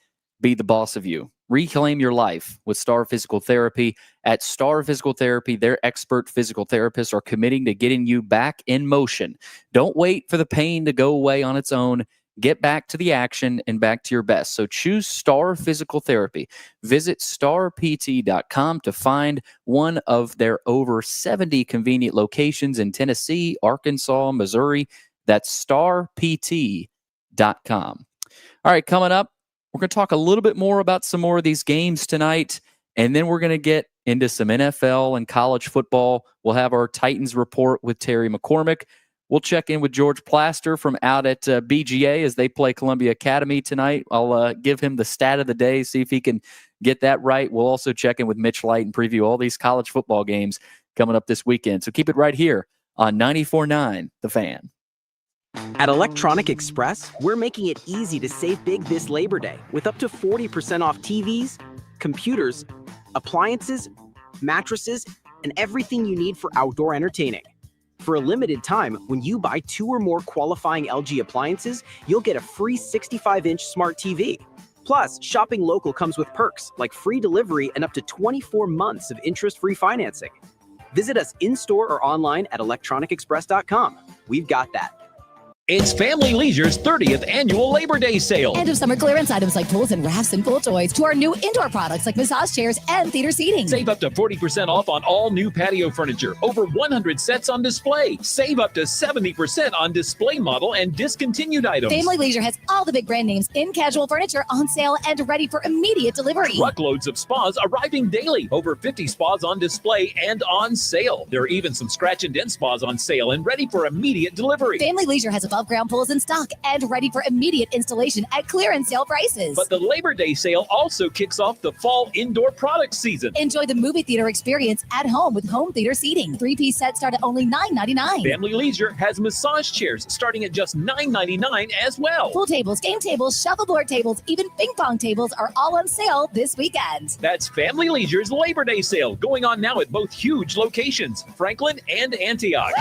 be the boss of you. Reclaim your life with Star Physical Therapy. At Star Physical Therapy, their expert physical therapists are committing to getting you back in motion. Don't wait for the pain to go away on its own. Get back to the action and back to your best. So choose Star Physical Therapy. Visit starpt.com to find one of their over 70 convenient locations in Tennessee, Arkansas, Missouri. That's starpt.com. All right, coming up, we're going to talk a little bit more about some more of these games tonight, and then we're going to get into some NFL and college football. We'll have our Titans report with Terry McCormick. We'll check in with George Plaster from out at BGA as they play Columbia Academy tonight. I'll give him the stat of the day, see if he can get that right. We'll also check in with Mitch Light and preview all these college football games coming up this weekend. So keep it right here on 94.9 The Fan. At Electronic Express, we're making it easy to save big this Labor Day with up to 40% off TVs, computers, appliances, mattresses, and everything you need for outdoor entertaining. For a limited time, when you buy 2 or more qualifying LG appliances, you'll get a free 65-inch smart TV. Plus, shopping local comes with perks like free delivery and up to 24 months of interest-free financing. Visit us in-store or online at electronicexpress.com. We've got that. It's Family Leisure's 30th annual Labor Day sale. End of summer clearance items like pools and rafts and pool toys to our new indoor products like massage chairs and theater seating. Save up to 40% off on all new patio furniture. Over 100 sets on display. Save up to 70% on display model and discontinued items. Family Leisure has all the big brand names in casual furniture on sale and ready for immediate delivery. Truckloads of spas arriving daily. Over 50 spas on display and on sale. There are even some scratch and dent spas on sale and ready for immediate delivery. Family Leisure has above ground pools in stock and ready for immediate installation at clearance sale prices. But the Labor Day sale also kicks off the fall indoor product season. Enjoy the movie theater experience at home with home theater seating. 3-piece sets start at only $9.99. Family Leisure has massage chairs starting at just $9.99 as well. Pool tables, game tables, shuffleboard tables, even ping pong tables are all on sale this weekend. That's Family Leisure's Labor Day sale going on now at both huge locations, Franklin and Antioch.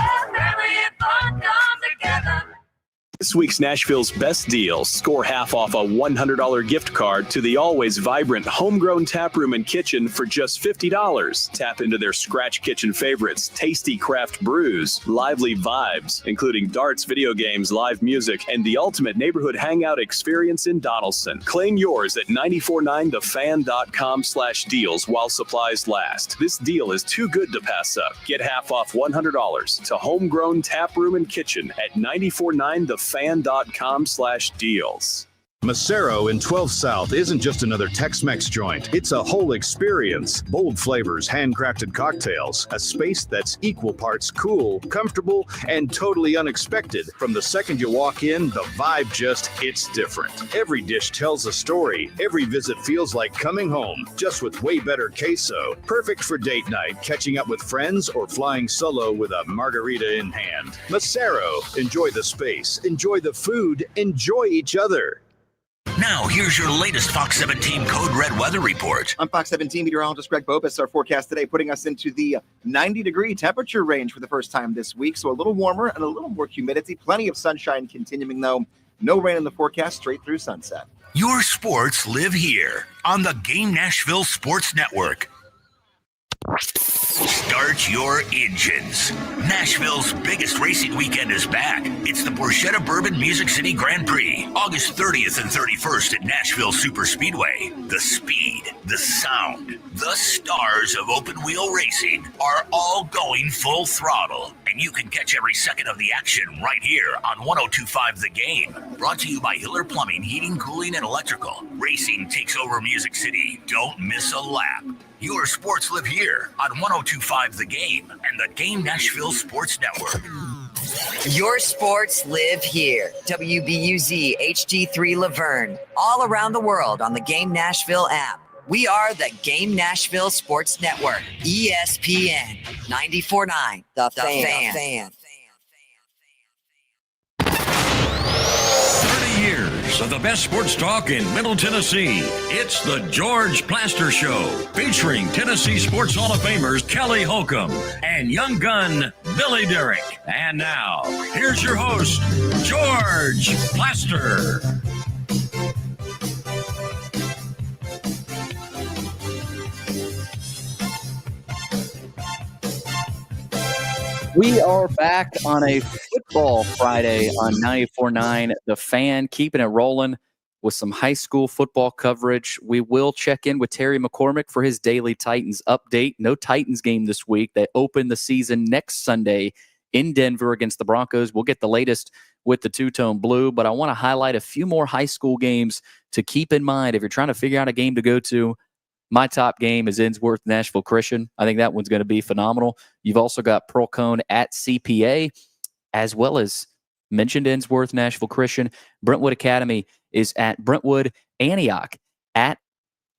This week's Nashville's best deal. Score half off a $100 gift card to the always vibrant Homegrown Tap Room and Kitchen for just $50. Tap into their scratch kitchen favorites, tasty craft brews, lively vibes, including darts, video games, live music, and the ultimate neighborhood hangout experience in Donaldson. Claim yours at 949thefan.com/deals while supplies last. This deal is too good to pass up. Get half off $100 to Homegrown Tap Room and Kitchen at 949thefan.com/deals. Macero in 12 South isn't just another Tex-Mex joint. It's a whole experience. Bold flavors, handcrafted cocktails, a space that's equal parts cool, comfortable, and totally unexpected. From the second you walk in, the vibe just hits different. Every dish tells a story. Every visit feels like coming home, just with way better queso. Perfect for date night, catching up with friends, or flying solo with a margarita in hand. Macero. Enjoy the space, enjoy the food, enjoy each other. Now, here's your latest Fox 17 Code Red weather report. I'm Fox 17 meteorologist Greg Bopus. Our forecast today putting us into the 90-degree temperature range for the first time this week. So a little warmer and a little more humidity. Plenty of sunshine continuing, though. No rain in the forecast straight through sunset. Your sports live here on the Game Nashville Sports Network. Start your engines. Nashville's biggest racing weekend is back. It's the Borchetta Bourbon Music City Grand Prix, August 30th and 31st at Nashville Super Speedway. The speed, the sound, the stars of open wheel racing are all going full throttle. And you can catch every second of the action right here on 102.5 The Game. Brought to you by Hiller Plumbing, Heating, Cooling, and Electrical. Racing takes over Music City. Don't miss a lap. Your sports live here on 102.5 The Game and the Game Nashville Sports Network. Your sports live here. WBUZ HD3 Laverne. All around the world on the Game Nashville app. We are the Game Nashville Sports Network. ESPN 94.9 The Fan. 30 years of the best sports talk in Middle Tennessee. It's the George Plaster Show, featuring Tennessee Sports Hall of Famers Kelly Holcomb and young gun Billy Derrick. And now, here's your host, George Plaster. We are back on a football Friday on 94.9 The Fan, keeping it rolling with some high school football coverage. We will check in with Terry McCormick for his daily Titans update. No Titans game this week. They open the season next Sunday in Denver against the Broncos. We'll get the latest with the two-tone blue, but I want to highlight a few more high school games to keep in mind if you're trying to figure out a game to go to. My top game is Ensworth, Nashville Christian. I think that one's going to be phenomenal. You've also got Pearl Cone at CPA, as well as mentioned Ensworth, Nashville Christian. Brentwood Academy is at Brentwood. Antioch at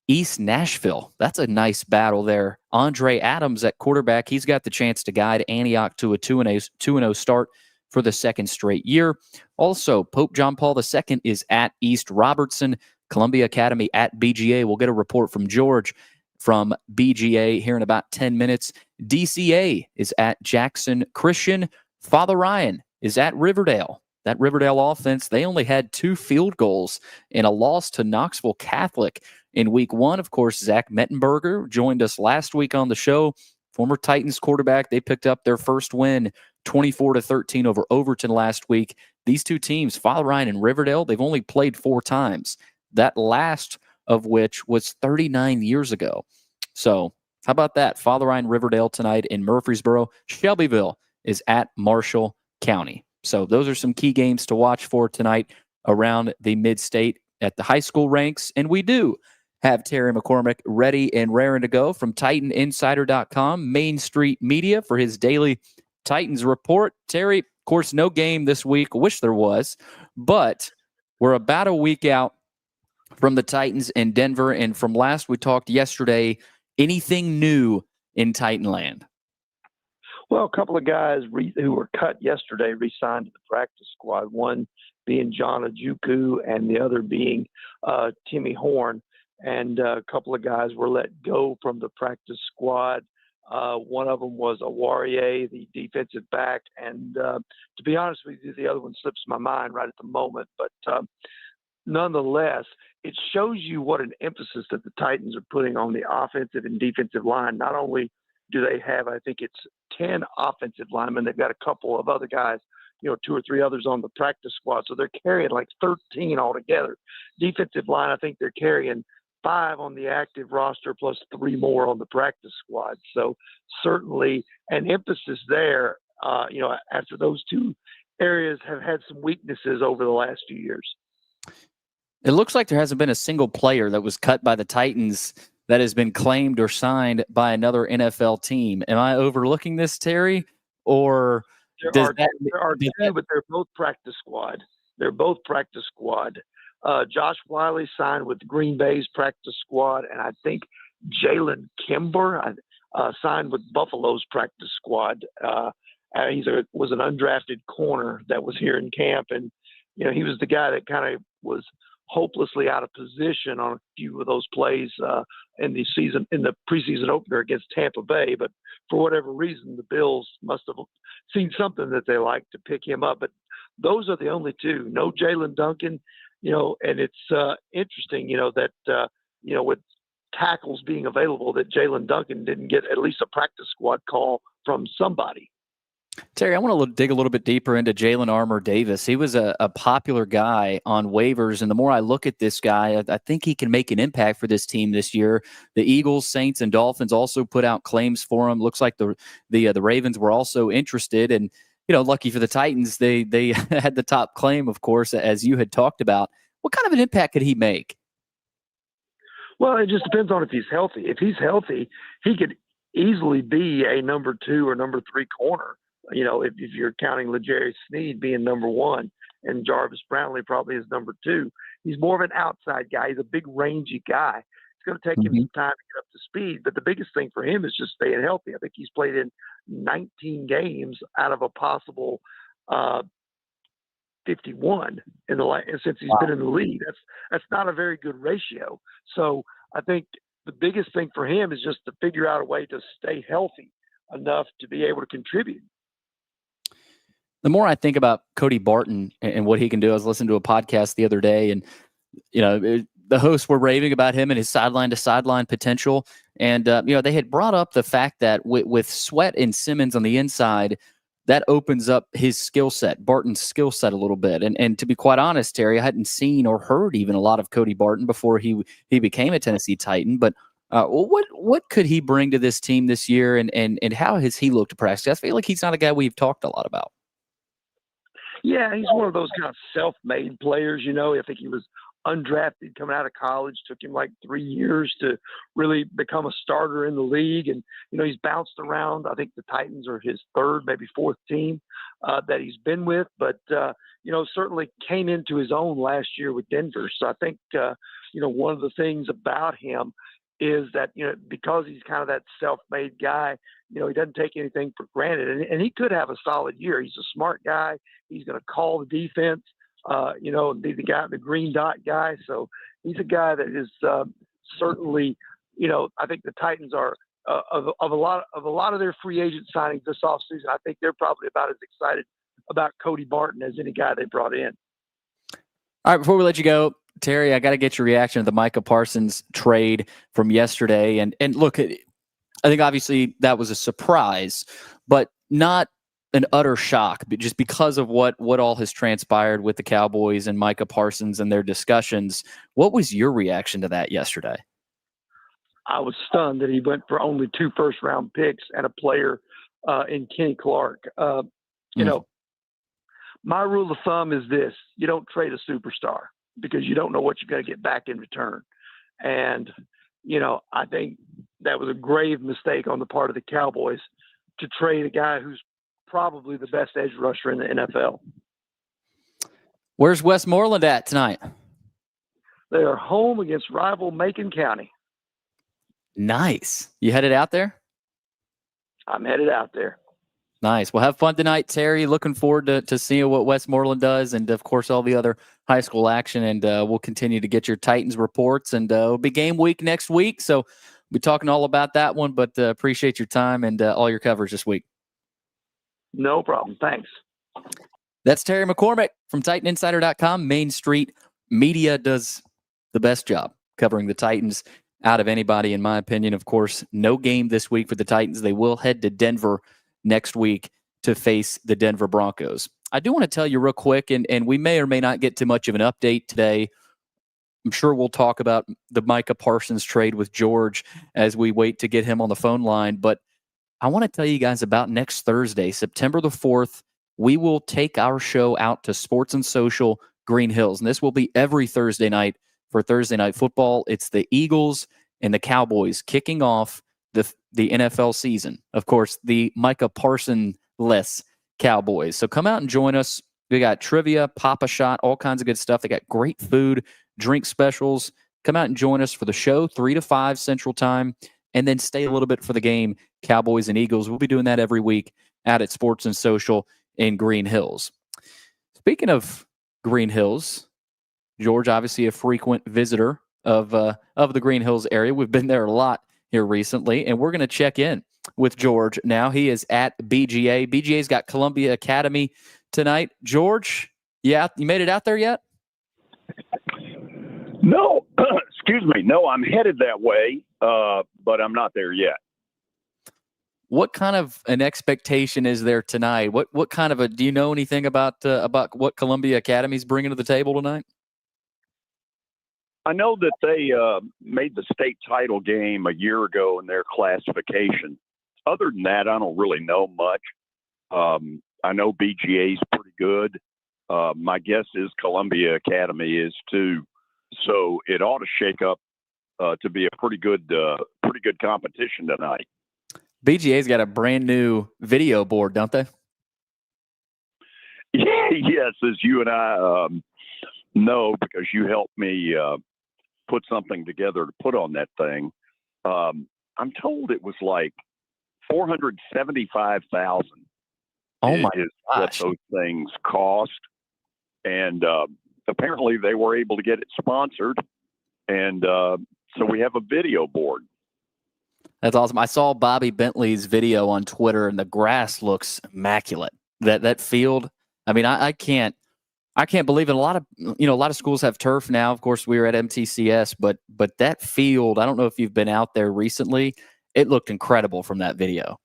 East Nashville. That's a nice battle there. Andre Adams at quarterback. He's got the chance to guide Antioch to a 2-0 start for the second straight year. Also, Pope John Paul II is at East Robertson. Columbia Academy at BGA. We'll get a report from George from BGA here in about 10 minutes. DCA is at Jackson Christian. Father Ryan is at Riverdale. That Riverdale offense, they only had 2 field goals in a loss to Knoxville Catholic in week 1. Of course, Zach Mettenberger joined us last week on the show. Former Titans quarterback. They picked up their first win 24-13 over Overton last week. These two teams, Father Ryan and Riverdale, they've only played 4 times. That last of which was 39 years ago. So how about that? Father Ryan Riverdale tonight in Murfreesboro. Shelbyville is at Marshall County. So those are some key games to watch for tonight around the mid-state at the high school ranks. And we do have Terry McCormick ready and raring to go from TitanInsider.com, Main Street Media, for his daily Titans report. Terry, of course, no game this week. Wish there was. But we're about a week out from the Titans in Denver, and from last we talked yesterday, anything new in Titanland? Well, a couple of guys who were cut yesterday re-signed to the practice squad, one being John Ojukwu and the other being Timmy Horn. And a couple of guys were let go from the practice squad. One of them was Awarie, the defensive back. And to be honest with you, the other one slips my mind right at the moment. But nonetheless, it shows you what an emphasis that the Titans are putting on the offensive and defensive line. Not only do they have, I think it's 10 offensive linemen, they've got a couple of other guys, 2 or 3 others on the practice squad. So they're carrying like 13 altogether. Defensive line, I think they're carrying 5 on the active roster plus 3 more on the practice squad. So certainly an emphasis there, after those 2 areas have had some weaknesses over the last few years. It looks like there hasn't been a single player that was cut by the Titans that has been claimed or signed by another NFL team. Am I overlooking this, Terry? Or there are 2, but they're both practice squad. They're both practice squad. Josh Wiley signed with Green Bay's practice squad, and I think Jalen Kimber signed with Buffalo's practice squad. He was an undrafted corner that was here in camp, and he was the guy that kind of was hopelessly out of position on a few of those plays in the preseason opener against Tampa Bay. But for whatever reason, the Bills must have seen something that they liked to pick him up. But those are the only 2. No Jalen Duncan, and it's interesting, that with tackles being available, that Jalen Duncan didn't get at least a practice squad call from somebody. Terry, I want to dig a little bit deeper into Jalen Armour Davis. He was a popular guy on waivers, and the more I look at this guy, I think he can make an impact for this team this year. The Eagles, Saints, and Dolphins also put out claims for him. Looks like the Ravens were also interested, and lucky for the Titans, they had the top claim, of course, as you had talked about. What kind of an impact could he make? Well, it just depends on if he's healthy. If he's healthy, he could easily be a number 2 or number 3 corner. If you're counting L'Jarius Sneed being number 1 and Jarvis Brownlee probably is number 2, he's more of an outside guy. He's a big, rangy guy. It's going to take him some time to get up to speed, but the biggest thing for him is just staying healthy. I think he's played in 19 games out of a possible 51 since he's been in the league. That's not a very good ratio. So I think the biggest thing for him is just to figure out a way to stay healthy enough to be able to contribute. The more I think about Cody Barton and what he can do, I was listening to a podcast the other day, and the hosts were raving about him and his sideline-to-sideline potential. And they had brought up the fact that with Sweat and Simmons on the inside, that opens up his skill set, Barton's skill set a little bit. And to be quite honest, Terry, I hadn't seen or heard even a lot of Cody Barton before he became a Tennessee Titan. But what could he bring to this team this year, and how has he looked to practice? I feel like he's not a guy we've talked a lot about. Yeah, he's one of those kind of self-made players. I think he was undrafted coming out of college. Took him like 3 years to really become a starter in the league. And, he's bounced around. I think the Titans are his third, maybe fourth team that he's been with. But, certainly came into his own last year with Denver. So I think, one of the things about him is that, because he's kind of that self-made guy, he doesn't take anything for granted. And he could have a solid year. He's a smart guy. He's going to call the defense. Be the guy, the green dot guy. So he's a guy that is certainly, I think the Titans are of a lot of their free agent signings this offseason. I think they're probably about as excited about Cody Barton as any guy they brought in. All right, before we let you go, Terry, I got to get your reaction to the Micah Parsons trade from yesterday. And look, I think obviously that was a surprise, but not an utter shock, but just because of what all has transpired with the Cowboys and Micah Parsons and their discussions. What was your reaction to that yesterday? I was stunned that he went for only 2 first-round picks and a player in Kenny Clark. My rule of thumb is this: you don't trade a superstar because you don't know what you're going to get back in return. And, I think that was a grave mistake on the part of the Cowboys to trade a guy who's probably the best edge rusher in the NFL. Where's Westmoreland at tonight? They are home against rival Macon County. Nice. You headed out there? I'm headed out there. Nice. Well, have fun tonight, Terry. Looking forward to seeing what Westmoreland does, and of course all the other high school action. And we'll continue to get your Titans reports, and it'll be game week next week, so we'll be talking all about that one. But appreciate your time and all your coverage this week. No problem. Thanks. That's Terry McCormick from TitanInsider.com. Main Street Media does the best job covering the Titans out of anybody, in my opinion. Of course, no game this week for the Titans. They will head to Denver next week to face the Denver Broncos. I do want to tell you real quick, and we may or may not get too much of an update today. I'm sure we'll talk about the Micah Parsons trade with George as we wait to get him on the phone line, but I want to tell you guys about next Thursday, September the 4th. We will take our show out to Sports and Social Green Hills, and this will be every Thursday night for Thursday Night Football. It's the Eagles and the Cowboys kicking off the NFL season. Of course, the Micah Parsons-less Cowboys. So come out and join us. We got trivia, Pop-A-Shot, all kinds of good stuff. They got great food, drink specials. Come out and join us for the show, 3 to 5 Central Time, and then stay a little bit for the game, Cowboys and Eagles. We'll be doing that every week out at Sports and Social in Green Hills. Speaking of Green Hills, George, obviously a frequent visitor of the Green Hills area. We've been there a lot here recently, and we're going to check in with George now. He is at BGA. BGA's got Columbia Academy tonight. George, you made it out there yet? No, excuse me. No, I'm headed that way, but I'm not there yet. What kind of an expectation is there tonight? What kind of do you know anything about what Columbia Academy's bringing to the table tonight? I know that they made the state title game a year ago in their classification. Other than that, I don't really know much. I know BGA's pretty good. My guess is Columbia Academy is too. So it ought to shake up to be a pretty good competition tonight. BGA's got a brand new video board, don't they? Yes, as you and I know, because you helped me put something together to put on that thing. I'm told it was like $475,000. Oh my is gosh! What those things cost, and apparently they were able to get it sponsored, and so we have a video board. That's awesome. I saw Bobby Bentley's video on Twitter, and the grass looks immaculate. That field. I mean, I can't believe it. A lot of schools have turf now. Of course, we were at MTCS, but that field. I don't know if you've been out there recently. It looked incredible from that video.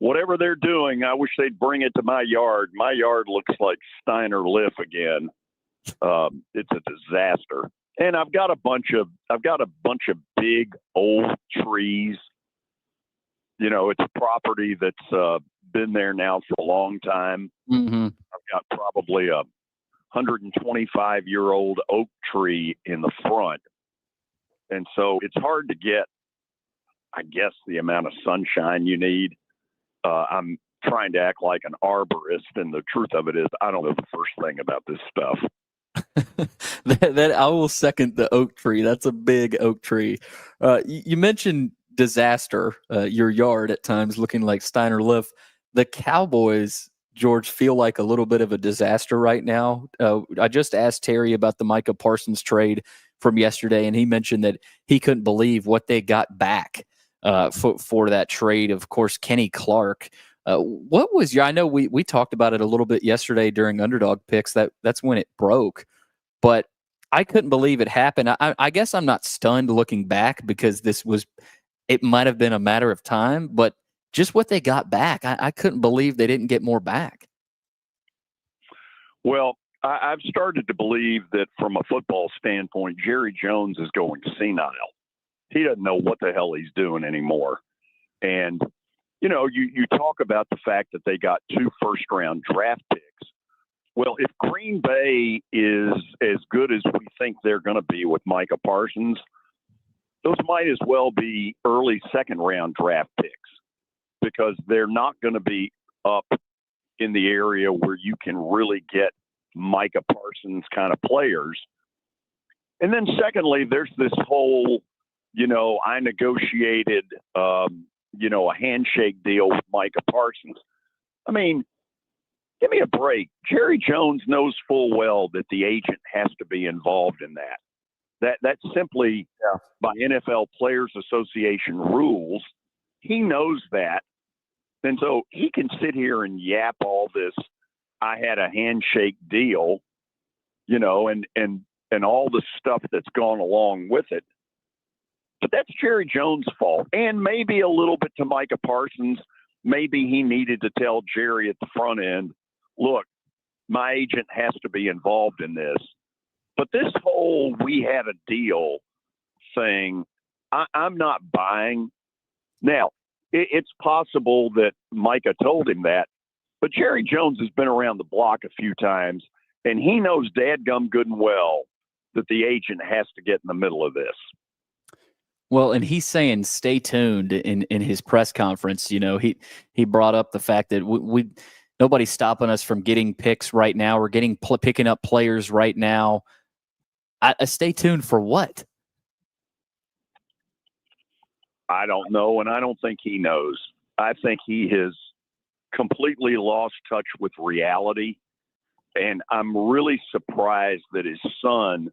whatever they're doing, I wish they'd bring it to my yard. My yard looks like Steiner Liff again. It's a disaster. And I've got a bunch of big old trees. You know, it's a property that's been there now for a long time. Mm-hmm. I've got probably a 125-year-old oak tree in the front. And so it's hard to get, I guess, the amount of sunshine you need. I'm trying to act like an arborist, and the truth of it is I don't know the first thing about this stuff. that I will second the oak tree. That's a big oak tree. You mentioned disaster, your yard at times looking like Steiner Liff. The Cowboys, George, feel like a little bit of a disaster right now. I just asked Terry about the Micah Parsons trade from yesterday, and he mentioned that he couldn't believe what they got back for that trade. Of course, Kenny Clark. What was your? I know we talked about it a little bit yesterday during Underdog Picks. That's when it broke, but I couldn't believe it happened. I guess I'm not stunned looking back because it might have been a matter of time, but just what they got back, I couldn't believe they didn't get more back. Well, I've started to believe that from a football standpoint, Jerry Jones is going senile. He doesn't know what the hell he's doing anymore. And, you know, you talk about the fact that they got 2 first-round draft picks. Well, if Green Bay is as good as we think they're going to be with Micah Parsons, those might as well be early second-round draft picks because they're not going to be up in the area where you can really get Micah Parsons kind of players. And then secondly, there's this whole, you know, I negotiated, you know, a handshake deal with Micah Parsons. I mean, give me a break. Jerry Jones knows full well that the agent has to be involved in that. That's simply by NFL Players Association rules. He knows that. And so he can sit here and yap all this, I had a handshake deal, you know, and all the stuff that's gone along with it. But that's Jerry Jones' fault. And maybe a little bit to Micah Parsons. Maybe he needed to tell Jerry at the front end, look, my agent has to be involved in this. But this whole we had a deal thing, I'm not buying. Now, it's possible that Micah told him that, but Jerry Jones has been around the block a few times, and he knows dadgum good and well that the agent has to get in the middle of this. Well, and he's saying stay tuned in his press conference. You know, he brought up the fact that we nobody's stopping us from getting picks right now. We're picking up players right now. Stay tuned for what? I don't know, and I don't think he knows. I think he has completely lost touch with reality, and I'm really surprised that his son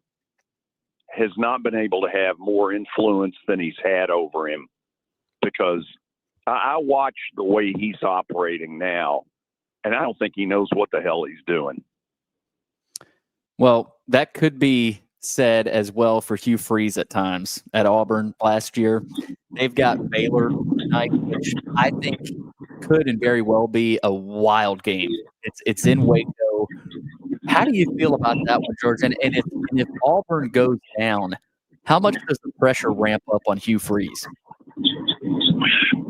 has not been able to have more influence than he's had over him, because I watch the way he's operating now, and I don't think he knows what the hell he's doing. Well, that could be said as well for Hugh Freeze at times at Auburn last year. They've got Baylor tonight, which I think could and very well be a wild game. It's in Waco. How do you feel about that one, George? And if Auburn goes down, how much does the pressure ramp up on Hugh Freeze?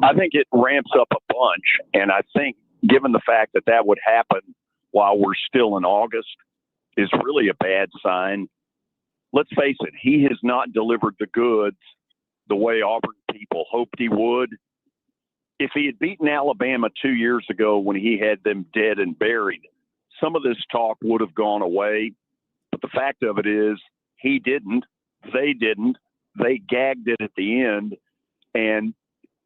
I think it ramps up a bunch, and I think given the fact that would happen while we're still in August is really a bad sign. Let's face it, he has not delivered the goods the way Auburn people hoped he would. If he had beaten Alabama 2 years ago when he had them dead and buried, some of this talk would have gone away. But the fact of it is he didn't. They didn't. They gagged it at the end. And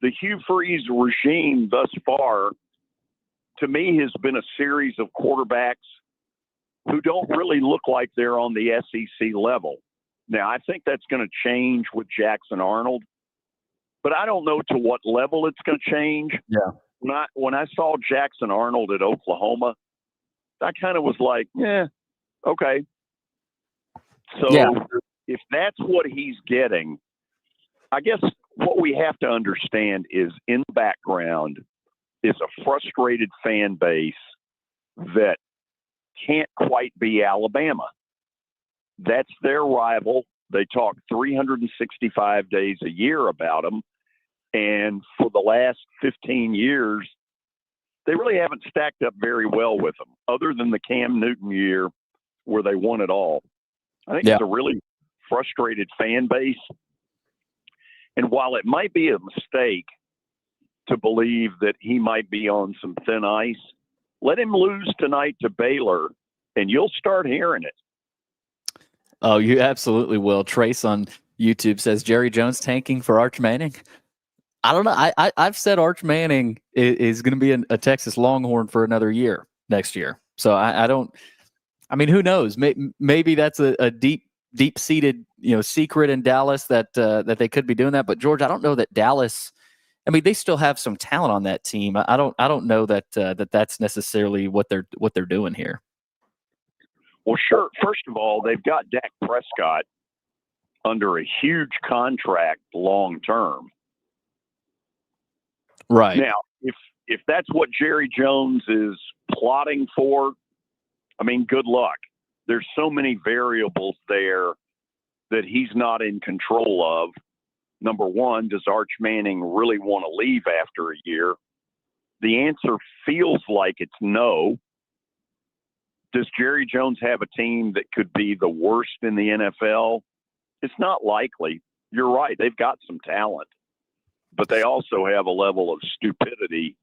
the Hugh Freeze regime thus far, to me, has been a series of quarterbacks who don't really look like they're on the SEC level. Now, I think that's going to change with Jackson Arnold, but I don't know to what level it's going to change. Yeah. When I saw Jackson Arnold at Oklahoma, I kind of was like, yeah, okay. So if that's what he's getting, I guess what we have to understand is in the background, is a frustrated fan base that can't quite be Alabama. That's their rival. They talk 365 days a year about them. And for the last 15 years, they really haven't stacked up very well with them, other than the Cam Newton year where they won it all. I think it's a really frustrated fan base. And while it might be a mistake to believe that he might be on some thin ice, let him lose tonight to Baylor, and you'll start hearing it. Oh, you absolutely will. Trace on YouTube says Jerry Jones tanking for Arch Manning. I don't know. I've said Arch Manning is going to be a Texas Longhorn for another year next year. So I don't. I mean, who knows? Maybe that's a deep-seated secret in Dallas that they could be doing that. But George, I don't know that Dallas. I mean, they still have some talent on that team. I don't know that that's necessarily what they're doing here. Well, sure. First of all, they've got Dak Prescott under a huge contract long term. Right. Now, if that's what Jerry Jones is plotting for, I mean, good luck. There's so many variables there that he's not in control of. Number one, does Arch Manning really want to leave after a year? The answer feels like it's no. Does Jerry Jones have a team that could be the worst in the NFL? It's not likely. You're right. They've got some talent, but they also have a level of stupidity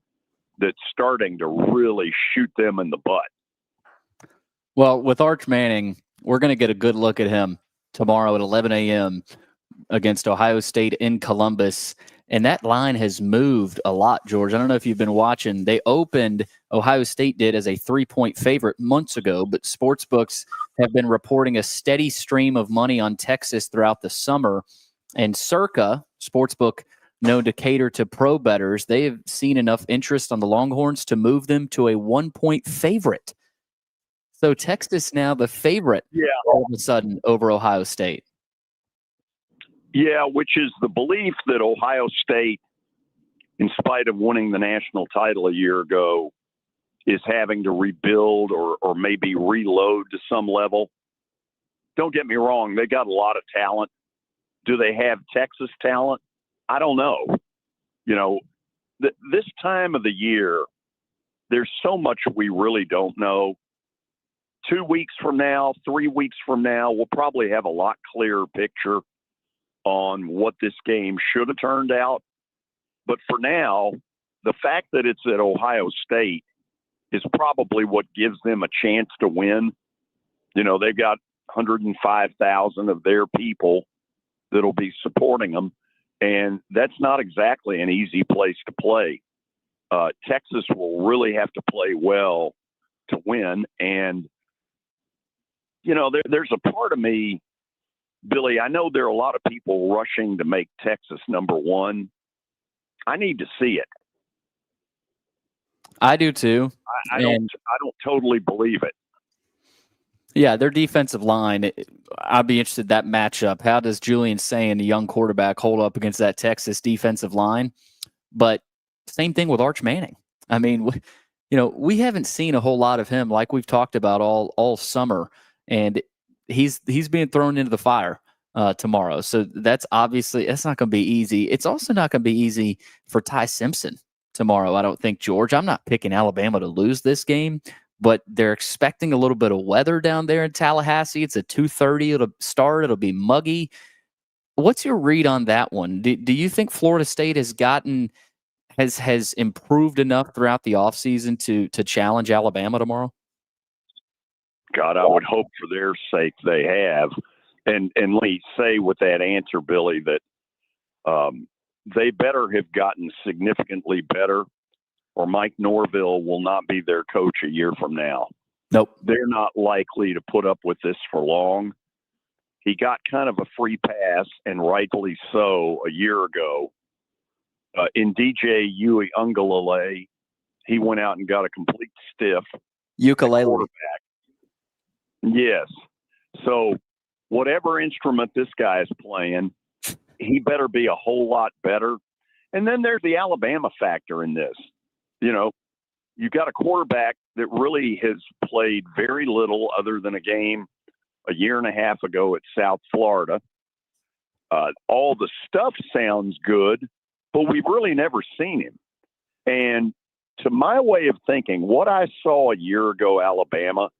that's starting to really shoot them in the butt. Well, with Arch Manning, we're going to get a good look at him tomorrow at 11 a.m. against Ohio State in Columbus. And that line has moved a lot, George. I don't know if you've been watching. They opened, Ohio State did, as a 3-point favorite months ago, but sportsbooks have been reporting a steady stream of money on Texas throughout the summer. And Circa, sportsbook known to cater to pro bettors, they have seen enough interest on the Longhorns to move them to a 1-point favorite. So Texas now the favorite all of a sudden over Ohio State. Yeah, which is the belief that Ohio State, in spite of winning the national title a year ago, is having to rebuild or maybe reload to some level. Don't get me wrong, they got a lot of talent. Do they have Texas talent? I don't know. This time of the year, there's so much we really don't know. 2 weeks from now, 3 weeks from now, we'll probably have a lot clearer picture on what this game should have turned out. But for now, the fact that it's at Ohio State is probably what gives them a chance to win. They've got 105,000 of their people that'll be supporting them, and that's not exactly an easy place to play. Texas will really have to play well to win. And, there's a part of me, Billy, I know there are a lot of people rushing to make Texas number one. I need to see it. I do too. I don't totally believe it. Yeah, their defensive line, I'd be interested in that matchup. How does Julian Sayin, the young quarterback, hold up against that Texas defensive line? But same thing with Arch Manning. I mean, we haven't seen a whole lot of him like we've talked about all summer. And he's being thrown into the fire tomorrow. So that's not going to be easy. It's also not going to be easy for Ty Simpson tomorrow, I don't think, George. I'm not picking Alabama to lose this game, but they're expecting a little bit of weather down there in Tallahassee. It's a 2:30. It'll start. It'll be muggy. What's your read on that one? Do you think Florida State has improved enough throughout the offseason to challenge Alabama tomorrow? God, I would hope for their sake they have. And let me say with that answer, Billy, that they better have gotten significantly better, or Mike Norville will not be their coach a year from now. Nope. They're not likely to put up with this for long. He got kind of a free pass, and rightfully so, a year ago. In DJ Uiagalelei, he went out and got a complete stiff. Ukulele. Yes. So whatever instrument this guy is playing, he better be a whole lot better. And then there's the Alabama factor in this. you know, you got a quarterback that really has played very little other than a game a year and a half ago at South Florida. All the stuff sounds good, but we've really never seen him. And to my way of thinking, what I saw a year ago, Alabama,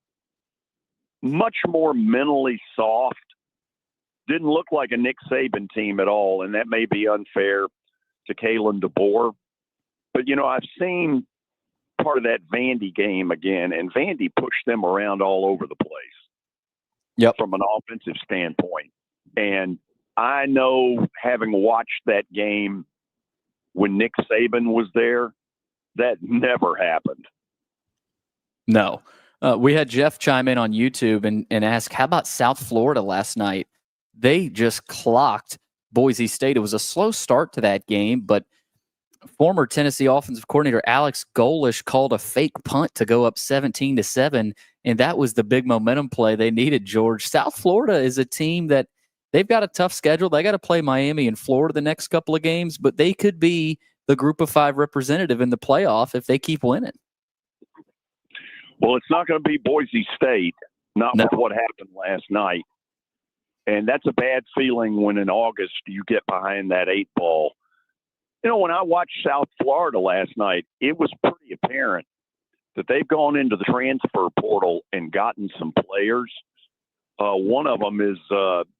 much more mentally soft, didn't look like a Nick Saban team at all. And that may be unfair to Kalen DeBoer. But, you know, I've seen part of that Vandy game again, and Vandy pushed them around all over the place. Yep. From an offensive standpoint. And I know, having watched that game when Nick Saban was there, that never happened. No. We had Jeff chime in on YouTube and ask, how about South Florida last night? They just clocked Boise State. It was a slow start to that game, but former Tennessee offensive coordinator Alex Golish called a fake punt to go up 17-7, and that was the big momentum play they needed, George. South Florida is a team that they've got a tough schedule. They got to play Miami and Florida the next couple of games, but they could be the Group of 5 representative in the playoff if they keep winning. Well, it's not going to be Boise State, not with what happened last night. And that's a bad feeling when in August you get behind that 8 ball. You know, when I watched South Florida last night, it was pretty apparent that they've gone into the transfer portal and gotten some players. One of them is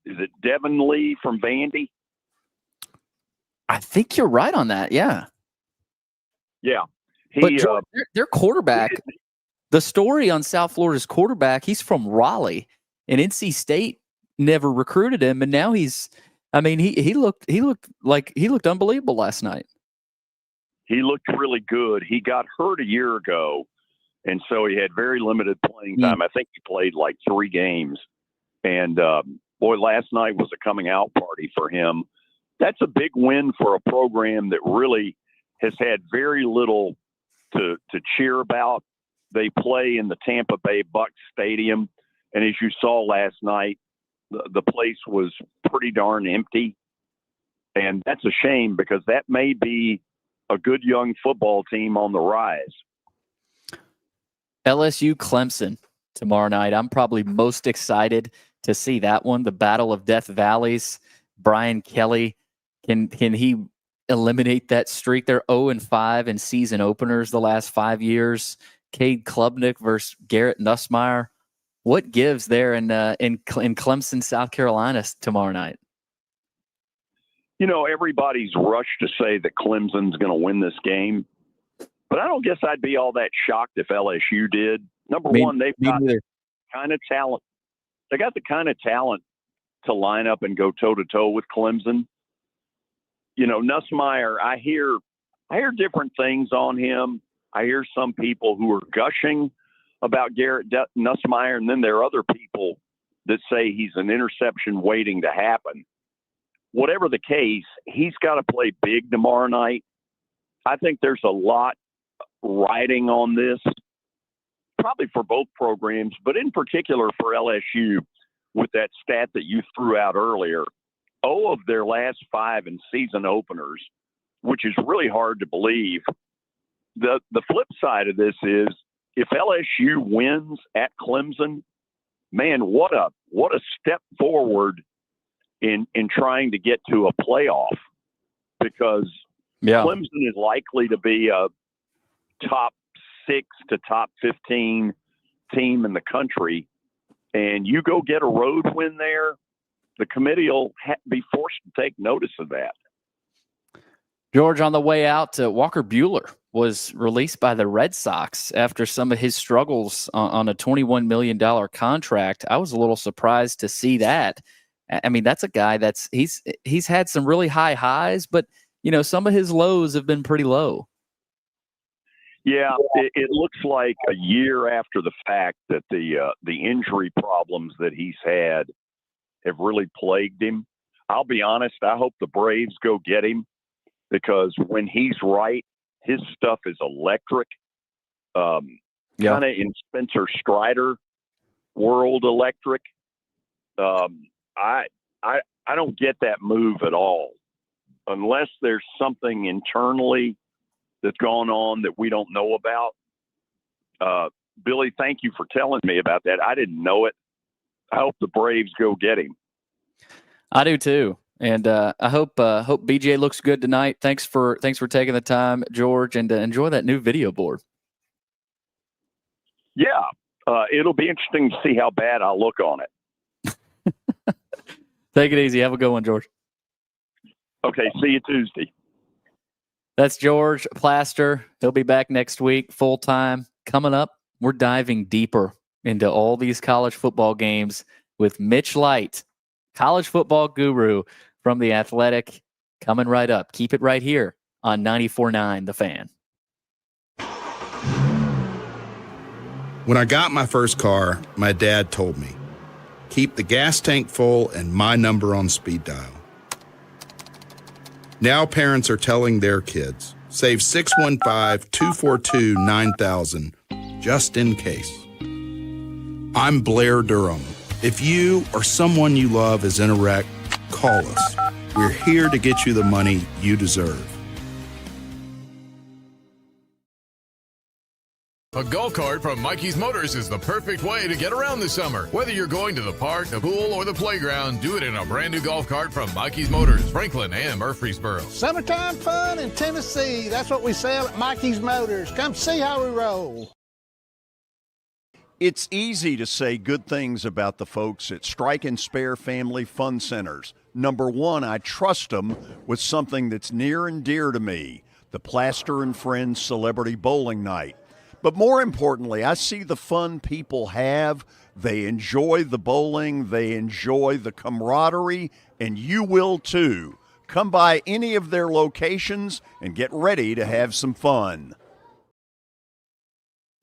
it Devin Lee from Vandy? I think you're right on that, yeah. Yeah. But George, their quarterback, the story on South Florida's quarterback, he's from Raleigh, and NC State never recruited him, and now he looked unbelievable last night. He looked really good. He got hurt a year ago, and so he had very limited playing time. I think he played like 3 games. And, boy, last night was a coming out party for him. That's a big win for a program that really has had very little to cheer about. They play in the Tampa Bay Bucs Stadium, and as you saw last night, the place was pretty darn empty. And that's a shame because that may be a good young football team on the rise. LSU Clemson tomorrow night. I'm probably most excited to see that one, the Battle of Death Valleys. Brian Kelly, can he eliminate that streak? They're 0-5 in season openers the last 5 years. Cade Klubnik versus Garrett Nussmeier. What gives there in Clemson, South Carolina tomorrow night? You know, everybody's rushed to say that Clemson's going to win this game, but I don't guess I'd be all that shocked if LSU did. Number one, they've got the kind of talent. They got the kind of talent to line up and go toe-to-toe with Clemson. You know, Nussmeier, I hear different things on him. I hear some people who are gushing about Garrett Nussmeier, and then there are other people that say he's an interception waiting to happen. Whatever the case, he's got to play big tomorrow night. I think there's a lot riding on this, probably for both programs, but in particular for LSU with that stat that you threw out earlier. 0 of their last 5 in season openers, which is really hard to believe. The flip side of this is if LSU wins at Clemson, man, what a step forward in trying to get to a playoff, because Clemson is likely to be a top 6 to top 15 team in the country, and you go get a road win there, the committee will be forced to take notice of that. George, on the way out, Walker Buehler was released by the Red Sox after some of his struggles on a $21 million contract. I was a little surprised to see that. I mean, that's a guy he's had some really high highs, but you know, some of his lows have been pretty low. Yeah, it looks like a year after the fact that the injury problems that he's had have really plagued him. I'll be honest, I hope the Braves go get him, because when he's right, his stuff is electric. Kind of in Spencer Strider world electric. I don't get that move at all, unless there's something internally that's gone on that we don't know about. Billy, thank you for telling me about that. I didn't know it. I hope the Braves go get him. I do too. And I hope BJ looks good tonight. Thanks for taking the time, George, and enjoy that new video board. Yeah, it'll be interesting to see how bad I look on it. Take it easy. Have a good one, George. Okay, see you Tuesday. That's George Plaster. He'll be back next week, full time. Coming up, we're diving deeper into all these college football games with Mitch Light, college football guru from The Athletic, coming right up. Keep it right here on 94.9 The Fan. When I got my first car, my dad told me, keep the gas tank full and my number on speed dial. Now parents are telling their kids, save 615-242-9000 just in case. I'm Blair Durham. If you or someone you love is in a wreck, call us. We're here to get you the money you deserve. A golf cart from Mikey's Motors is the perfect way to get around this summer. Whether you're going to the park, the pool, or the playground, do it in a brand new golf cart from Mikey's Motors, Franklin and Murfreesboro. Summertime fun in Tennessee. That's what we sell at Mikey's Motors. Come see how we roll. It's easy to say good things about the folks at Strike and Spare Family Fun Centers. Number one, I trust them with something that's near and dear to me, the Plaster and Friends Celebrity Bowling Night. But more importantly, I see the fun people have. They enjoy the bowling, they enjoy the camaraderie, and you will too. Come by any of their locations and get ready to have some fun.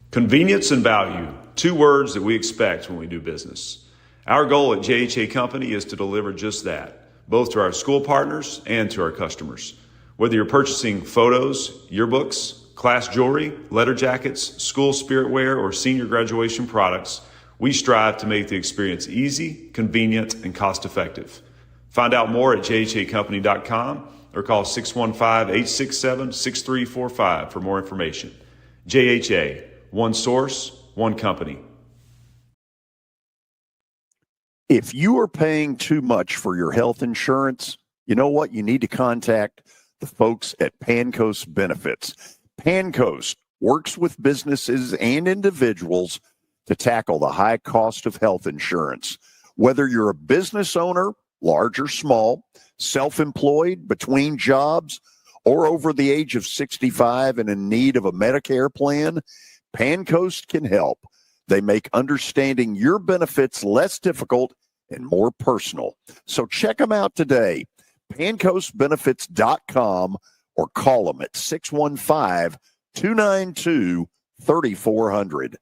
Convenience and value, two words that we expect when we do business. Our goal at JHA Company is to deliver just that, both to our school partners and to our customers. Whether you're purchasing photos, yearbooks, class jewelry, letter jackets, school spirit wear, or senior graduation products, we strive to make the experience easy, convenient, and cost-effective. Find out more at jhacompany.com or call 615-867-6345 for more information. JHA, one source, one company. If you are paying too much for your health insurance, you know what? You need to contact the folks at Pancoast Benefits. Pancoast works with businesses and individuals to tackle the high cost of health insurance. Whether you're a business owner, large or small, self-employed, between jobs, or over the age of 65 and in need of a Medicare plan, Pancoast can help. They make understanding your benefits less difficult and more personal. So check them out today, pancoastbenefits.com, or call them at 615-292-3400.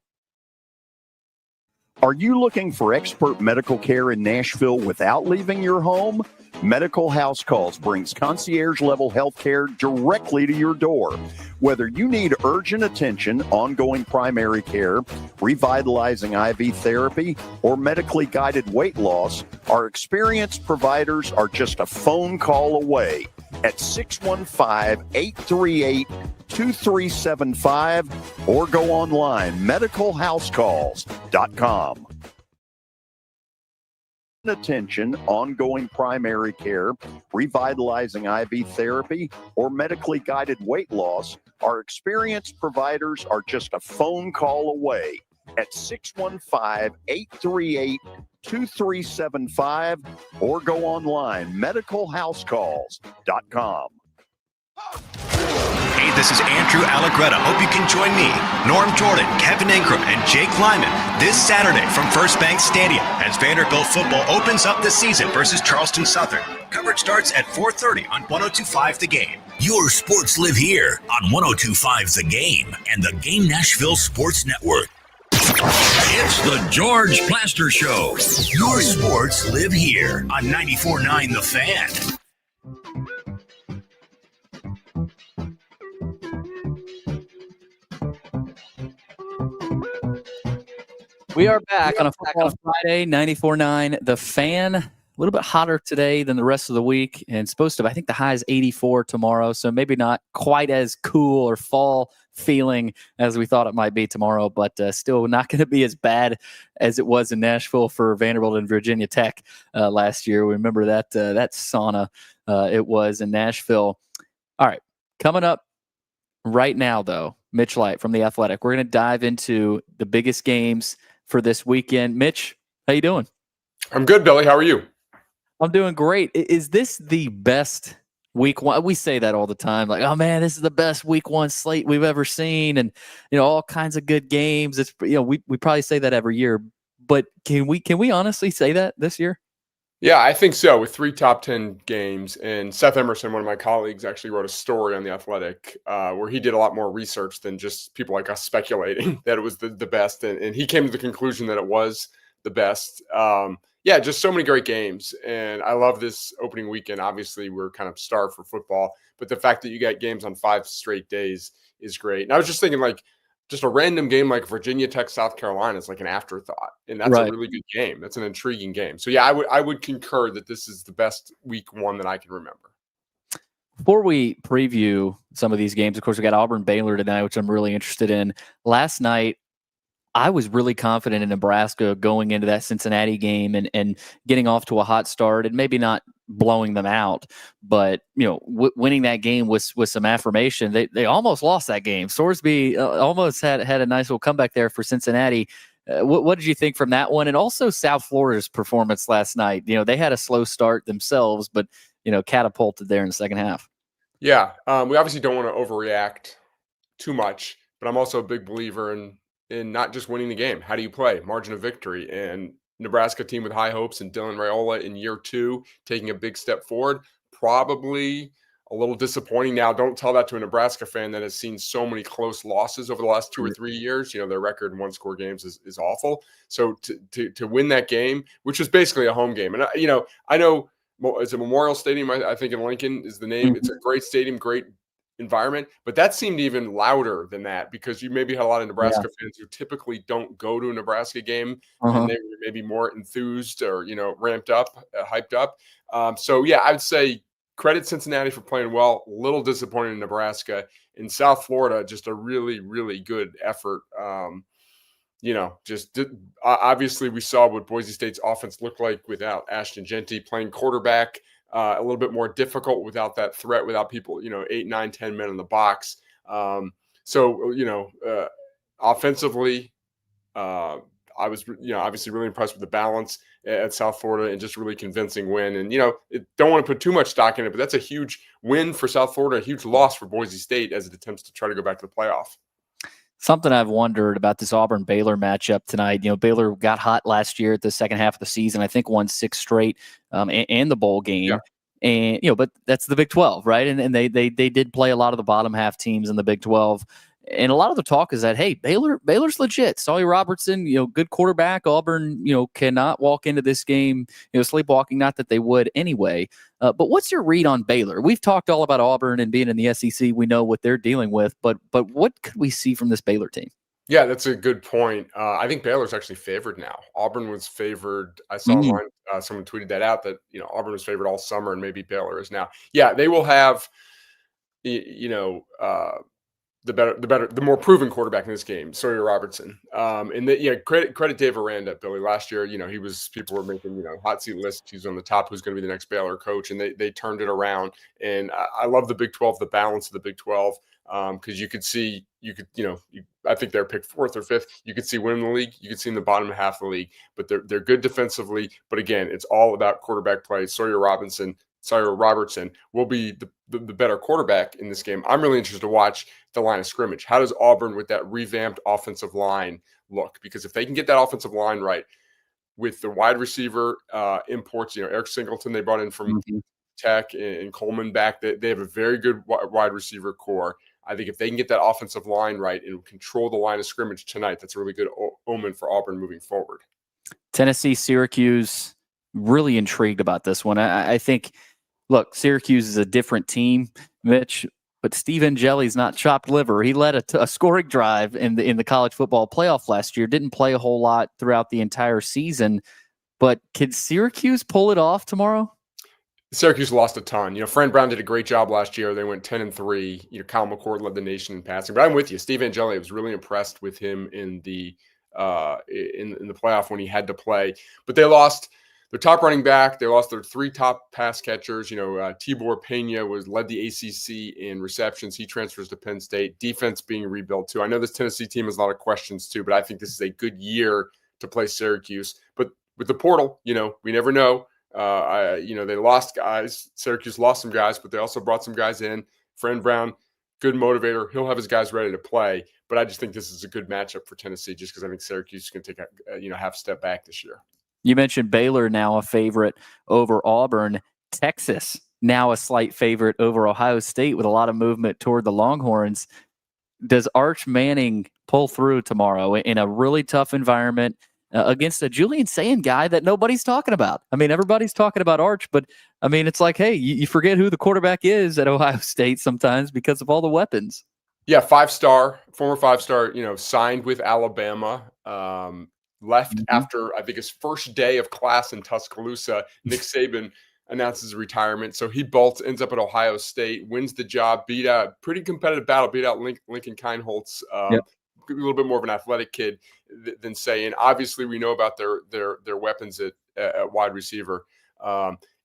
Are you looking for expert medical care in Nashville without leaving your home? Medical House Calls brings concierge-level health care directly to your door. Whether you need urgent attention, ongoing primary care, revitalizing IV therapy, or medically guided weight loss, our experienced providers are just a phone call away at 615-838-2375 or go online, medicalhousecalls.com. Attention, ongoing primary care, revitalizing IV therapy, or medically guided weight loss, our experienced providers are just a phone call away at 615-838-2375 or go online, medicalhousecalls.com. Hey, this is Andrew Allegretta. Hope you can join me, Norm Jordan, Kevin Ingram, and Jake Lyman this Saturday from First Bank Stadium as Vanderbilt football opens up the season versus Charleston Southern. Coverage starts at 4:30 on 102.5 The Game. Your sports live here on 102.5 The Game and the Game Nashville Sports Network. It's the George Plaster Show. Your sports live here on 94.9 The Fan. We are back on a Friday, 94.9 The Fan. little bit hotter today than the rest of the week, and supposed to, I think the high is 84 tomorrow, so maybe not quite as cool or fall feeling as we thought it might be tomorrow, but still not going to be as bad as it was in Nashville for Vanderbilt and Virginia Tech last year. We remember that that sauna it was in Nashville. All right, coming up right now, though, Mitch Light from The Athletic. We're going to dive into the biggest games for this weekend. Mitch, how you doing? I'm good, Billy. How are you? I'm doing great. Is this the best week one? We say that all the time, like, oh man, this is the best week one slate we've ever seen, and all kinds of good games. It's we probably say that every year, but can we honestly say that this year? Yeah, I think so. With 3 top 10 games, and Seth Emerson, one of my colleagues, actually wrote a story on The Athletic where he did a lot more research than just people like us speculating that it was the best, and he came to the conclusion that it was the best. Yeah, just so many great games. And I love this opening weekend. Obviously, we're kind of starved for football, but the fact that you got games on 5 straight days is great. And I was just thinking, like, just a random game like Virginia Tech, South Carolina is like an afterthought. And that's a really good game. That's an intriguing game. So, yeah, I would concur that this is the best week one that I can remember. Before we preview some of these games, of course, we got Auburn-Baylor tonight, which I'm really interested in. Last night, I was really confident in Nebraska going into that Cincinnati game and getting off to a hot start and maybe not blowing them out, but winning that game with some affirmation. They almost lost that game. Sorsby almost had a nice little comeback there for Cincinnati. What did you think from that one? And also South Florida's performance last night. They had a slow start themselves, but catapulted there in the second half. Yeah, we obviously don't want to overreact too much, but I'm also a big believer in not just winning the game. How do you play? Margin of victory. And Nebraska team with high hopes and Dylan Raiola in year 2 taking a big step forward. Probably a little disappointing. Now, don't tell that to a Nebraska fan that has seen so many close losses over the last 2 or 3 years. Their record in 1-score games is awful. So to win that game, which was basically a home game. And, I know it's a Memorial Stadium, I think in Lincoln is the name. It's a great stadium, great environment, but that seemed even louder than that because you maybe had a lot of Nebraska fans who typically don't go to a Nebraska game and they were maybe more enthused or ramped up, hyped up. So yeah, I'd say credit Cincinnati for playing well. A little disappointed in Nebraska. In South Florida, just a really, really good effort. Obviously we saw what Boise State's offense looked like without Ashton Genty playing quarterback. A little bit more difficult without that threat, without people, 8, 9, 10 men in the box. Offensively, I was, obviously really impressed with the balance at South Florida and just really convincing win. And, don't want to put too much stock in it, but that's a huge win for South Florida, a huge loss for Boise State as it attempts to try to go back to the playoff. Something I've wondered about this Auburn-Baylor matchup tonight. Baylor got hot last year at the second half of the season. I think won 6 straight and the bowl game. Yeah. And but that's the Big 12, right? And they did play a lot of the bottom half teams in the Big 12. And a lot of the talk is that, hey, Baylor's legit. Sawyer Robertson, good quarterback. Auburn, cannot walk into this game, sleepwalking. Not that they would anyway. But what's your read on Baylor? We've talked all about Auburn and being in the SEC. We know what they're dealing with. But what could we see from this Baylor team? Yeah, that's a good point. I think Baylor's actually favored now. Auburn was favored. I saw online, someone tweeted that out that Auburn was favored all summer, and maybe Baylor is now. Yeah, they will have, the more proven quarterback in this game, Sawyer Robertson. Credit Dave Aranda, Billy. Last year, people were making, hot seat lists. He's on the top who's going to be the next Baylor coach, and they turned it around. And I love the Big 12, the balance of the Big 12, because I think they're picked 4th or 5th. You could see winning the league. You could see in the bottom half of the league, but they're good defensively. But again, it's all about quarterback play. Sawyer Robertson will be the better quarterback in this game. I'm really interested to watch the line of scrimmage. How does Auburn with that revamped offensive line look? Because if they can get that offensive line right with the wide receiver imports, Eric Singleton they brought in from Tech and Coleman back, they have a very good wide receiver core. I think if they can get that offensive line right and control the line of scrimmage tonight, that's a really good omen for Auburn moving forward. Tennessee, Syracuse, really intrigued about this one. I think, look, Syracuse is a different team, Mitch, but Steve Angeli's not chopped liver. He led a scoring drive in the college football playoff last year, didn't play a whole lot throughout the entire season. But can Syracuse pull it off tomorrow? Syracuse lost a ton. Fran Brown did a great job last year. They went 10-3. Kyle McCord led the nation in passing. But I'm with you. Steve Angeli, I was really impressed with him in the playoff when he had to play. But they lost their top running back. They lost their 3 top pass catchers. Tibor Pena led the ACC in receptions. He transfers to Penn State. Defense being rebuilt too. I know this Tennessee team has a lot of questions too, but I think this is a good year to play Syracuse. But with the portal, we never know. They lost guys. Syracuse lost some guys, but they also brought some guys in. Fran Brown, good motivator. He'll have his guys ready to play. But I just think this is a good matchup for Tennessee, just because I think Syracuse is going to take half a step back this year. You mentioned Baylor now a favorite over Auburn. Texas now a slight favorite over Ohio State with a lot of movement toward the Longhorns. Does Arch Manning pull through tomorrow in a really tough environment? Against a Julian Sayin guy that nobody's talking about. I mean, everybody's talking about Arch, but I mean, it's like, hey, you forget who the quarterback is at Ohio State sometimes because of all the weapons. Yeah, former 5-star, signed with Alabama, left after, I think, his first day of class in Tuscaloosa. Nick Saban announces retirement. So he ends up at Ohio State, wins the job, beat out pretty competitive battle, beat out Lincoln Kineholtz. A little bit more of an athletic kid than Sayin. Obviously, we know about their weapons at wide receiver.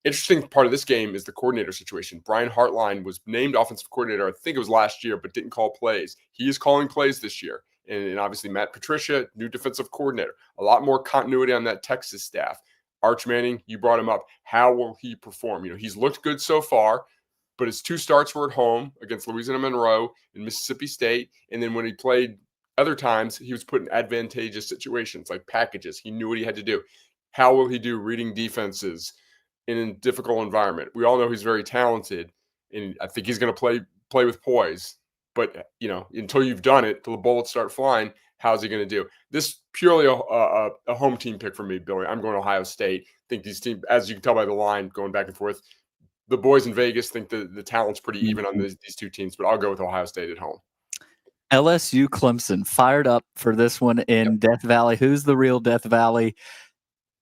Interesting part of this game is the coordinator situation. Brian Hartline was named offensive coordinator, I think it was last year, but didn't call plays. He is calling plays this year. And obviously, Matt Patricia, new defensive coordinator. A lot more continuity on that Texas staff. Arch Manning, you brought him up. How will he perform? He's looked good so far, but his 2 starts were at home against Louisiana Monroe and Mississippi State. And then when he played other times, he was put in advantageous situations like packages. He knew what he had to do. How will he do reading defenses in a difficult environment? We all know he's very talented, and I think he's going to play with poise. But, until you've done it, till the bullets start flying, how's he going to do? This purely a home team pick for me, Billy. I'm going Ohio State. I think these teams, as you can tell by the line going back and forth, the boys in Vegas think the talent's pretty even on these 2 teams, but I'll go with Ohio State at home. LSU Clemson fired up for this one in Death Valley. Who's the real Death Valley?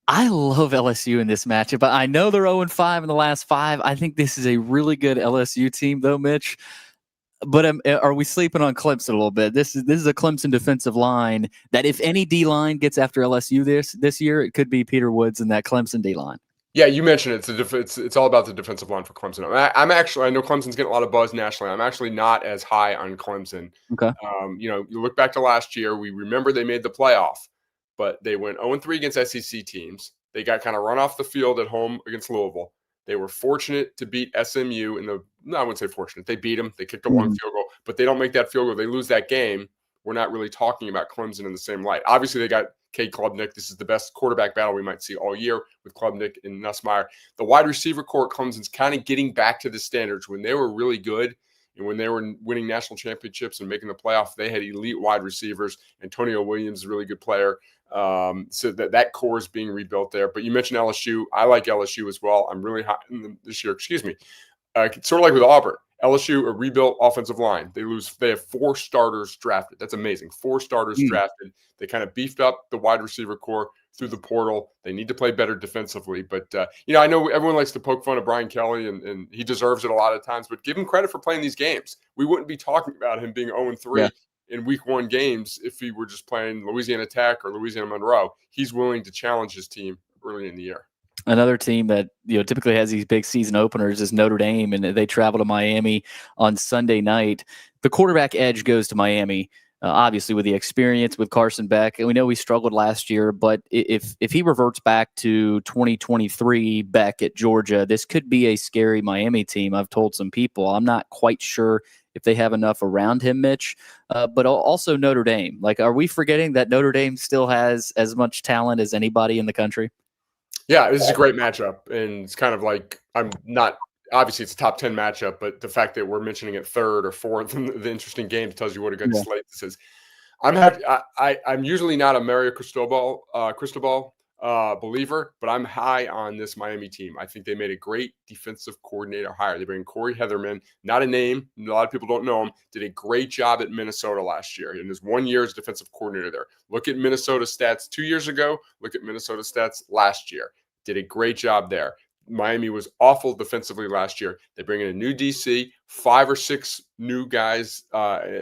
I love LSU in this matchup, but I know they're 0-5 in the last 5. I think this is a really good LSU team, though, Mitch. But are we sleeping on Clemson a little bit? This is a Clemson defensive line that if any D-line gets after LSU this year, it could be Peter Woods and that Clemson D-line. Yeah, you mentioned it's all about the defensive line for Clemson. I know Clemson's getting a lot of buzz nationally. I'm actually not as high on Clemson. Okay. You look back to last year, we remember they made the playoff, but they went 0-3 against SEC teams. They got kind of run off the field at home against Louisville. They were fortunate to beat SMU I wouldn't say fortunate. They beat them. They kicked a 1 field goal, but they don't make that field goal. They lose that game. We're not really talking about Clemson in the same light. Obviously, they got Cade Klubnik. This is the best quarterback battle we might see all year with Klubnik and Nussmeier. The wide receiver core at Clemson's kind of getting back to the standards when they were really good and when they were winning national championships and making the playoff. They had elite wide receivers. Antonio Williams is a really good player. So that core is being rebuilt there. But you mentioned LSU. I like LSU as well. I'm really high this year. Excuse me. Sort of like with Auburn. LSU, a rebuilt offensive line. They have 4 starters drafted. That's amazing. 4 starters drafted. They kind of beefed up the wide receiver core through the portal. They need to play better defensively. But, I know everyone likes to poke fun at Brian Kelly, and he deserves it a lot of times. But give him credit for playing these games. We wouldn't be talking about him being 0-3 in week 1 games if he were just playing Louisiana Tech or Louisiana Monroe. He's willing to challenge his team early in the year. Another team that typically has these big season openers is Notre Dame, and they travel to Miami on Sunday night. The quarterback edge goes to Miami, obviously with the experience with Carson Beck, and we know he struggled last year. But if he reverts back to 2023 Beck at Georgia, this could be a scary Miami team. I've told some people. I'm not quite sure if they have enough around him, Mitch. But also Notre Dame. Like, are we forgetting that Notre Dame still has as much talent as anybody in the country? Yeah, this is a great matchup, and it's kind of like obviously it's a top 10 matchup, but the fact that we're mentioning it 3rd or 4th in the interesting game tells you what a good slate this is. I'm usually not a Mario Cristobal believer, but I'm high on this Miami team. I think they made a great defensive coordinator hire. They bring Corey Heatherman, not a name. A lot of people don't know him. Did a great job at Minnesota last year. In his 1 year as defensive coordinator there. Look at Minnesota stats 2 years ago. Look at Minnesota stats last year. Did a great job there. Miami was awful defensively last year. They bring in a new DC, 5 or 6 new guys,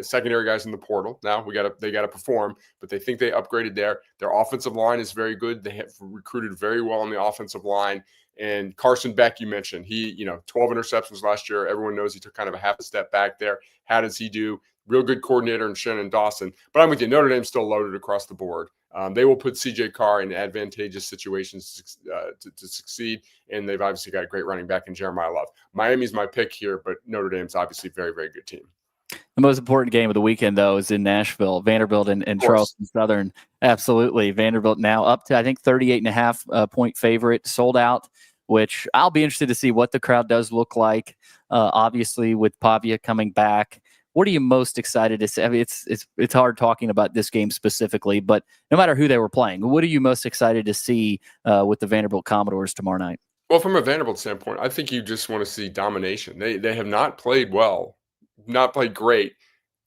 secondary guys in the portal. Now they got to perform, but they think they upgraded there. Their offensive line is very good. They have recruited very well on the offensive line. And Carson Beck, you mentioned, he 12 interceptions last year. Everyone knows he took kind of a half a step back there. How does he do? Real good coordinator in Shannon Dawson. But I'm with you. Notre Dame's still loaded across the board. They will put CJ Carr in advantageous situations to succeed, and they've obviously got a great running back in Jeremiah Love. Miami's my pick here, but Notre Dame's obviously a very, very good team. The most important game of the weekend, though, is in Nashville. Vanderbilt and Charleston Southern. Absolutely. Vanderbilt now up to, I think, 38.5 point favorite, sold out, which I'll be interested to see what the crowd does look like. Obviously, with Pavia coming back. What are you most excited to see? I mean, it's hard talking about this game specifically, but no matter who they were playing, what are you most excited to see with the Vanderbilt Commodores tomorrow night? Well, from a Vanderbilt standpoint, I think you just want to see domination. They have not played well, not played great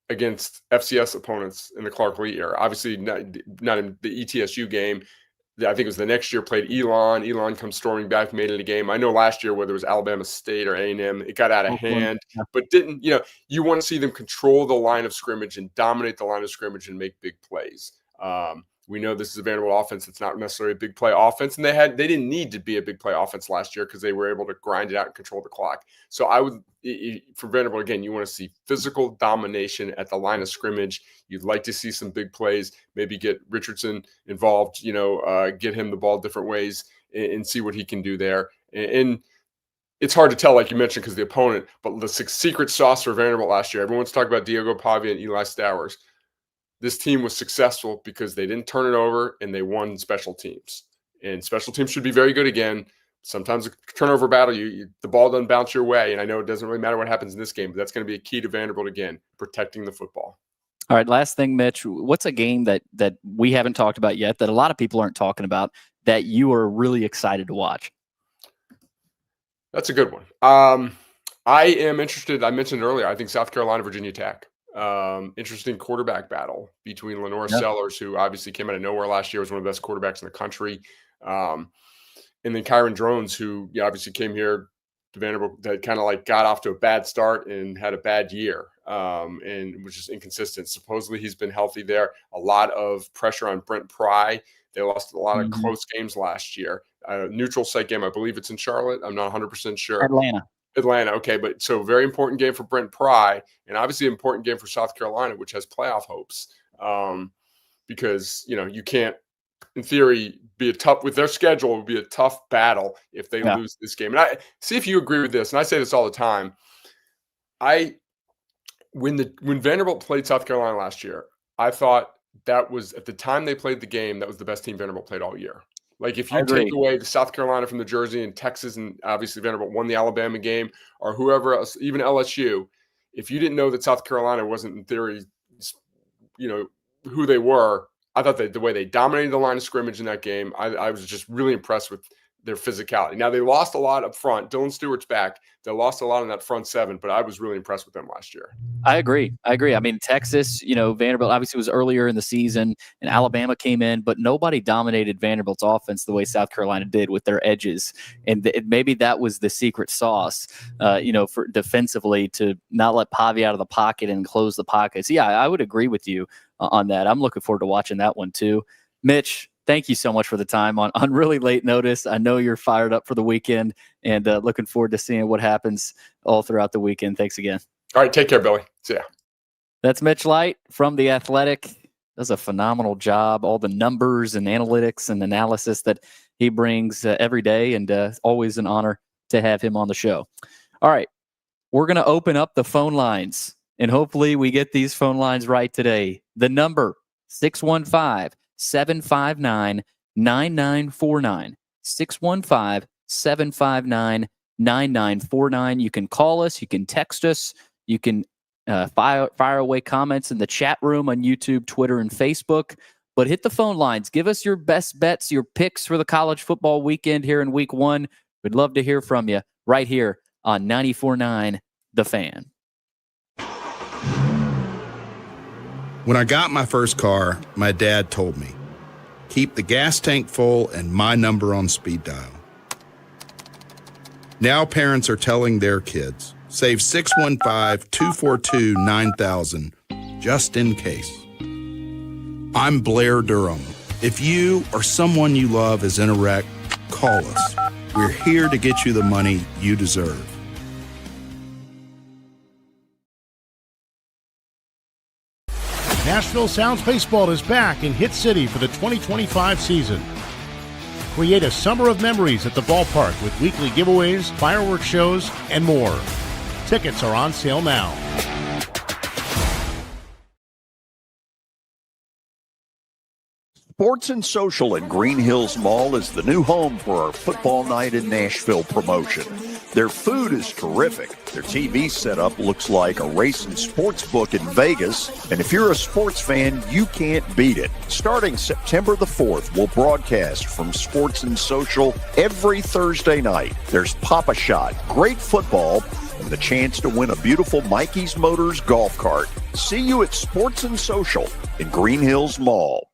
against FCS opponents in the Clark Lee era. Obviously, not in the ETSU game. I think it was the next year played Elon. Elon comes storming back, made it a game. I know last year, whether it was Alabama State or A&M, it got out of hand, but didn't, you want to see them control the line of scrimmage and dominate the line of scrimmage and make big plays. We know this is a Vanderbilt offense that's not necessarily a big play offense, and they didn't need to be a big play offense last year because they were able to grind it out and control the clock. So I would, for Vanderbilt, again, you want to see physical domination at the line of scrimmage. You'd like to see some big plays, maybe get Richardson involved, get him the ball different ways and see what he can do there. And it's hard to tell, like you mentioned, because the opponent, but the secret sauce for Vanderbilt last year, everyone's talking about Diego Pavia and Eli Stowers. This team was successful because they didn't turn it over and they won special teams. And special teams should be very good again. Sometimes a turnover battle, the ball doesn't bounce your way. And I know it doesn't really matter what happens in this game, but that's going to be a key to Vanderbilt again, protecting the football. All right, last thing, Mitch. What's a game that we haven't talked about yet that a lot of people aren't talking about that you are really excited to watch? That's a good one. I am interested. I mentioned earlier, I think South Carolina, Virginia Tech. Interesting quarterback battle between Lenore Sellers, who obviously came out of nowhere last year, was one of the best quarterbacks in the country. And then Kyron Drones, who obviously came here to Vanderbilt, that kind of like got off to a bad start and had a bad year and was just inconsistent. Supposedly he's been healthy there. A lot of pressure on Brent Pry. They lost a lot of close games last year. Neutral site game, I believe it's in Charlotte. I'm not 100% sure. Atlanta, okay, but so very important game for Brent Pry, and obviously an important game for South Carolina, which has playoff hopes, because you can't, in theory, be a tough with their schedule. It would be a tough battle if they lose this game. And I see if you agree with this, and I say this all the time. When Vanderbilt played South Carolina last year, I thought that was, at the time they played the game, that was the best team Vanderbilt played all year. Like if you take away the South Carolina from the Jersey and Texas, and obviously Vanderbilt won the Alabama game, or whoever else, even LSU, if you didn't know that South Carolina wasn't in theory, who they were, I thought that the way they dominated the line of scrimmage in that game, I was just really impressed with their physicality. Now they lost a lot up front. Dylan Stewart's back. They lost a lot in that front seven, but I was really impressed with them last year. I agree. I mean, Texas, Vanderbilt obviously was earlier in the season and Alabama came in, but nobody dominated Vanderbilt's offense the way South Carolina did with their edges. And maybe that was the secret sauce, for defensively to not let Pavia out of the pocket and close the pockets. Yeah, I would agree with you on that. I'm looking forward to watching that one too. Mitch, thank you so much for the time on really late notice. I know you're fired up for the weekend and looking forward to seeing what happens all throughout the weekend. Thanks again. All right. Take care, Billy. See ya. That's Mitch Light from The Athletic. Does a phenomenal job. All the numbers and analytics and analysis that he brings every day, and always an honor to have him on the show. All right. We're going to open up the phone lines, and hopefully we get these phone lines right today. The number 615-759-9949. 615-759-9949. You can call us. You can text us. You can fire away comments in the chat room on YouTube, Twitter, and Facebook. But hit the phone lines. Give us your best bets, your picks for the college football weekend here in week 1. We'd love to hear from you right here on 94.9 The Fan. When I got my first car, my dad told me, keep the gas tank full and my number on speed dial. Now parents are telling their kids, save 615-242-9000 just in case. I'm Blair Durham. If you or someone you love is in a wreck, call us. We're here to get you the money you deserve. Nashville Sounds Baseball is back in Hit City for the 2025 season. Create a summer of memories at the ballpark with weekly giveaways, fireworks shows, and more. Tickets are on sale now. Sports and Social in Green Hills Mall is the new home for our Football Night in Nashville promotion. Their food is terrific. Their TV setup looks like a racing sports book in Vegas. And if you're a sports fan, you can't beat it. Starting September the 4th, we'll broadcast from Sports and Social every Thursday night. There's Pop-A-Shot, great football, and the chance to win a beautiful Mikey's Motors golf cart. See you at Sports and Social in Green Hills Mall.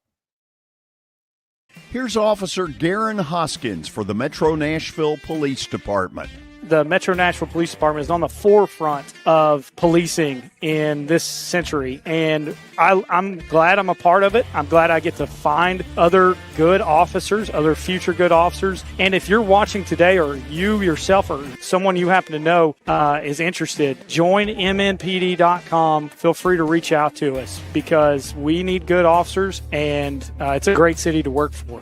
Here's Officer Darren Hoskins for the Metro Nashville Police Department. The Metro Nashville Police Department is on the forefront of policing in this century, and I'm glad I'm a part of it. I'm glad I get to find other good officers, other future good officers. And if you're watching today, or you yourself or someone you happen to know is interested, join MNPD.com. Feel free to reach out to us because we need good officers, and it's a great city to work for.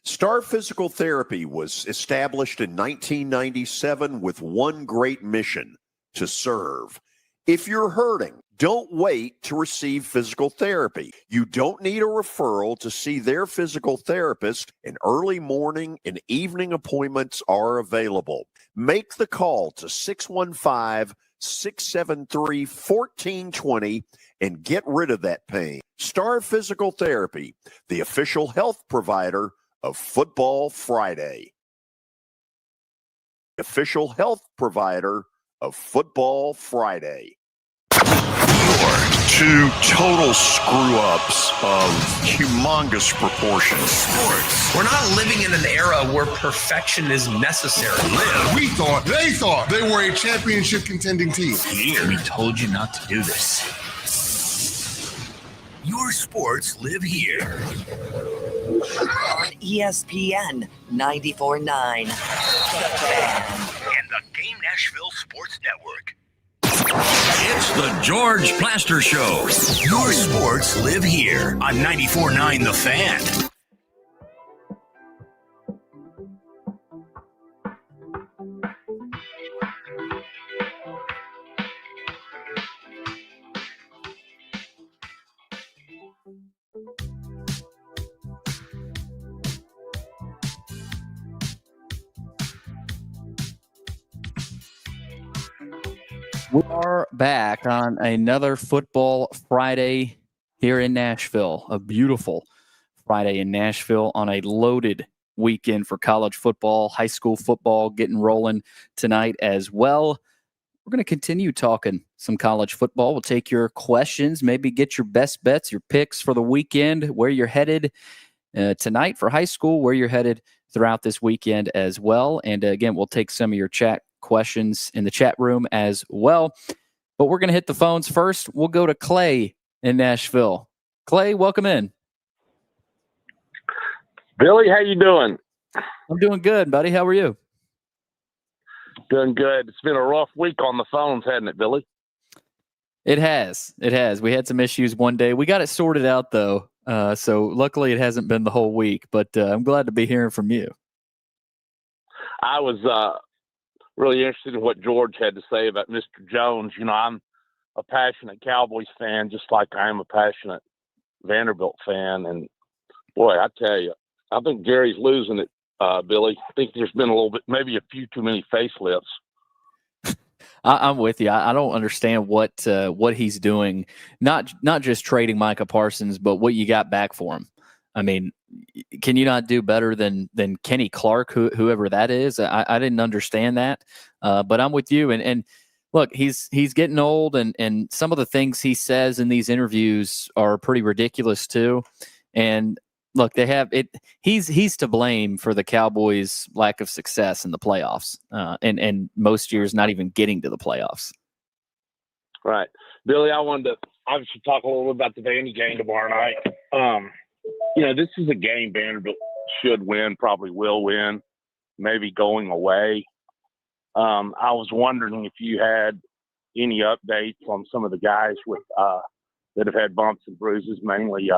Star Physical Therapy was established in 1997 with one great mission: to serve. If you're hurting, don't wait to receive physical therapy. You don't need a referral to see their physical therapist, and early morning and evening appointments are available. Make the call to 615-673-1420 and get rid of that pain. Star Physical Therapy, the official health provider of Football Friday. Official health provider of Football Friday. Two total screw-ups of humongous proportions. Sports. We're not living in an era where perfection is necessary. They thought they were a championship contending team. Here, we told you not to do this. Your sports live here. On ESPN 94.9. And the Game Nashville Sports Network. It's the George Plaster Show. Your sports live here on 94.9 The Fan. We are back on another Football Friday here in Nashville. A beautiful Friday in Nashville on a loaded weekend for college football, high school football getting rolling tonight as well. We're going to continue talking some college football. We'll take your questions, maybe get your best bets, your picks for the weekend, where you're headed tonight for high school, where you're headed throughout this weekend as well. And again, we'll take some of your chat questions in the chat room as well. But we're going to hit the phones first. We'll go to Clay in Nashville. Clay, welcome in. Billy, how you doing? I'm doing good, buddy. How are you? Doing good. It's been a rough week on the phones, hasn't it, Billy? It has. It has. We had some issues one day. We got it sorted out, though. So luckily it hasn't been the whole week, but I'm glad to be hearing from you. I was really interested in what George had to say about Mr. Jones. You know, I'm a passionate Cowboys fan, just like I am a passionate Vanderbilt fan. And boy, I tell you, I think Gary's losing it, Billy. I think there's been a little bit, maybe a few too many facelifts. I'm with you. I don't understand what he's doing. Not just trading Micah Parsons, but what you got back for him. I mean, can you not do better than Kenny Clark, whoever that is? I didn't understand that, but I'm with you. And look, he's getting old, and some of the things he says in these interviews are pretty ridiculous too. And look, they have it. He's to blame for the Cowboys' lack of success in the playoffs, and most years not even getting to the playoffs. Right, Billy. I wanted to obviously talk a little bit about the Vandy game tomorrow night. This is a game Vanderbilt should win, probably will win, maybe going away. I was wondering if you had any updates on some of the guys with that have had bumps and bruises, mainly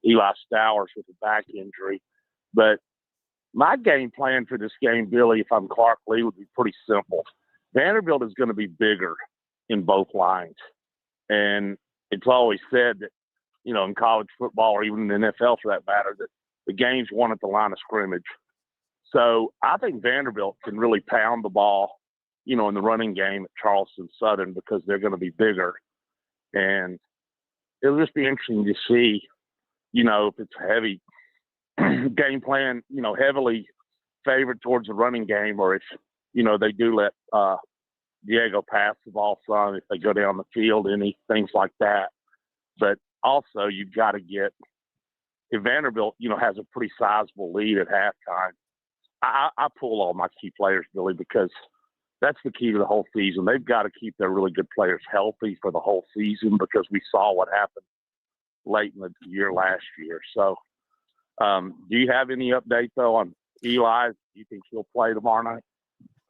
Eli Stowers with a back injury. But my game plan for this game, Billy, if I'm Clark Lee, would be pretty simple. Vanderbilt is going to be bigger in both lines. And it's always said that, in college football or even in the NFL for that matter, that the game's won at the line of scrimmage. So I think Vanderbilt can really pound the ball, in the running game at Charleston Southern because they're going to be bigger. And it'll just be interesting to see, if it's a heavy game plan, heavily favored towards the running game, or if, they do let Diego pass the ball some, if they go down the field, things like that. But also you've got to get, if Vanderbilt, has a pretty sizable lead at halftime, I pull all my key players, Billy, because that's the key to the whole season. They've got to keep their really good players healthy for the whole season because we saw what happened late in the year last year. So do you have any update, though, on Eli? Do you think he'll play tomorrow night?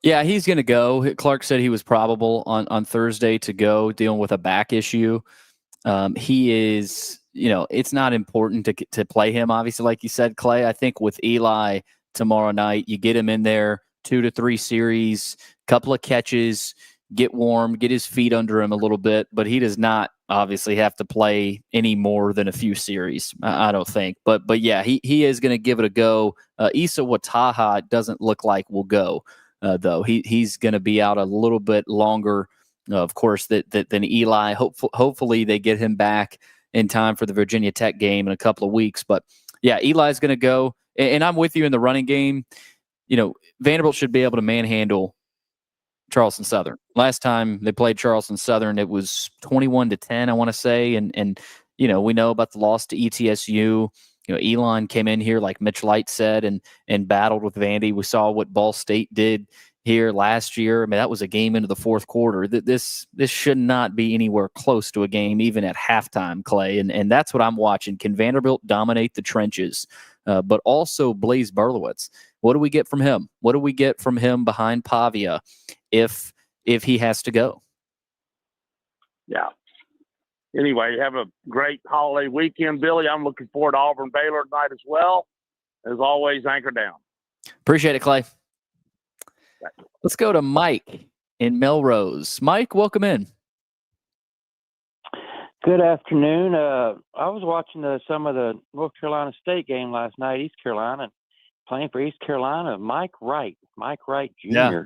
Yeah, he's going to go. Clark said he was probable on Thursday to go, dealing with a back issue. He is, it's not important to play him, obviously, like you said, Clay. I think with Eli tomorrow night, you get him in there 2 to 3 series, couple of catches, get warm, get his feet under him a little bit, but he does not obviously have to play any more than a few series, I don't think. But yeah, he is going to give it a go. Issa Wataha doesn't look like will go, though. He's going to be out a little bit longer, of course, than Eli. Hopefully they get him back in time for the Virginia Tech game in a couple of weeks. But yeah, Eli's going to go. And I'm with you in the running game. Vanderbilt should be able to manhandle Charleston Southern. Last time they played Charleston Southern, it was 21-10, I want to say. And we know about the loss to ETSU. Elon came in here, like Mitch Light said, and battled with Vandy. We saw what Ball State did here last year. I mean, that was a game into the fourth quarter. This should not be anywhere close to a game, even at halftime, Clay. And that's what I'm watching. Can Vanderbilt dominate the trenches? But also Blaze Berlowitz. What do we get from him? What do we get from him behind Pavia if he has to go? Yeah. Anyway, have a great holiday weekend, Billy. I'm looking forward to Auburn Baylor tonight as well. As always, anchor down. Appreciate it, Clay. Let's go to Mike in Melrose. Mike, welcome in. Good afternoon. I was watching some of the North Carolina State game last night, East Carolina, playing for East Carolina, Mike Wright Jr.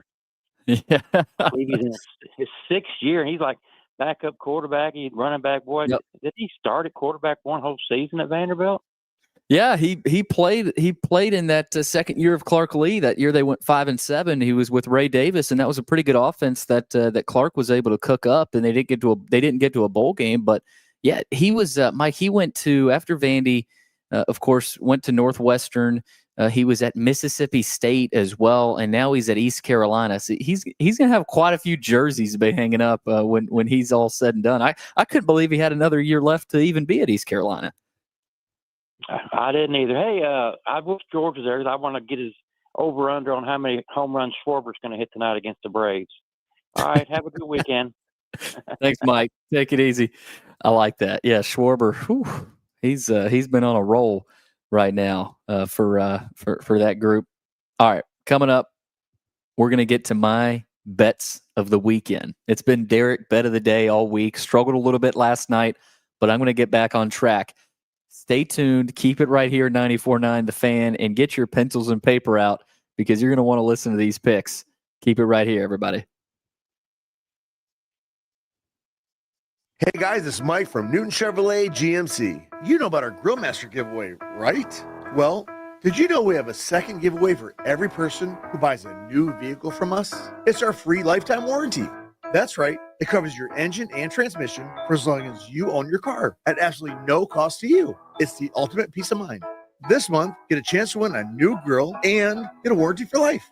Yeah. I believe he's in his 6th year, and he's like backup quarterback. He's running back boy. Yep. Did he start at quarterback one whole season at Vanderbilt? Yeah, he played in that second year of Clark Lee. That year they went 5-7. He was with Ray Davis, and that was a pretty good offense that Clark was able to cook up. And they didn't get to a bowl game, but yeah, he was Mike. He went to, after Vandy, of course, went to Northwestern. He was at Mississippi State as well, and now he's at East Carolina. So he's gonna have quite a few jerseys to be hanging up when he's all said and done. I couldn't believe he had another year left to even be at East Carolina. I didn't either. Hey, I wish George was there because I want to get his over-under on how many home runs Schwarber's going to hit tonight against the Braves. All right, have a good weekend. Thanks, Mike. Take it easy. I like that. Yeah, Schwarber, he's been on a roll right now for that group. All right, coming up, we're going to get to my bets of the weekend. It's been Derek bet of the day all week. Struggled a little bit last night, but I'm going to get back on track. Stay tuned. Keep it right here, 94.9 The Fan, and get your pencils and paper out because you're going to want to listen to these picks. Keep it right here, everybody. Hey guys, it's Mike from Newton Chevrolet GMC. You know about our Grillmaster giveaway, right? Well, did you know we have a second giveaway for every person who buys a new vehicle from us? It's our free lifetime warranty. That's right. It covers your engine and transmission for as long as you own your car at absolutely no cost to you. It's the ultimate peace of mind. This month, get a chance to win a new grill and get a warranty for life.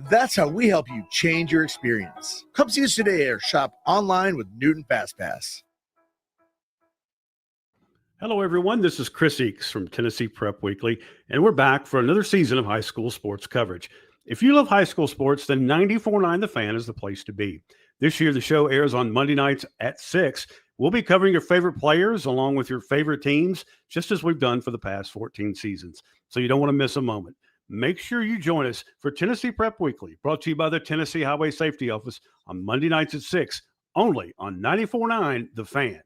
That's how we help you change your experience. Come see us today or shop online with Newton FastPass. Hello, everyone. This is Chris Eakes from Tennessee Prep Weekly, and we're back for another season of high school sports coverage. If you love high school sports, then 94.9 The Fan is the place to be. This year, the show airs on Monday nights at 6. We'll be covering your favorite players along with your favorite teams, just as we've done for the past 14 seasons. So you don't want to miss a moment. Make sure you join us for Tennessee Prep Weekly, brought to you by the Tennessee Highway Safety Office on Monday nights at 6, only on 94.9 The Fan.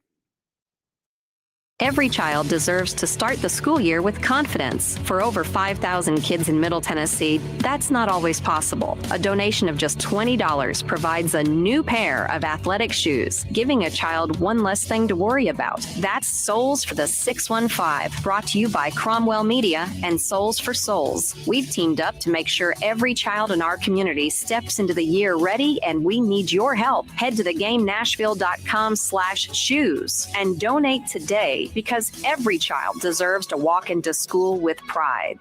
Every child deserves to start the school year with confidence. For over 5,000 kids in Middle Tennessee, that's not always possible. A donation of just $20 provides a new pair of athletic shoes, giving a child one less thing to worry about. That's Souls for the 615, brought to you by Cromwell Media and Souls for Souls. We've teamed up to make sure every child in our community steps into the year ready, and we need your help. Head to thegamenashville.com/shoes and donate today, because every child deserves to walk into school with pride.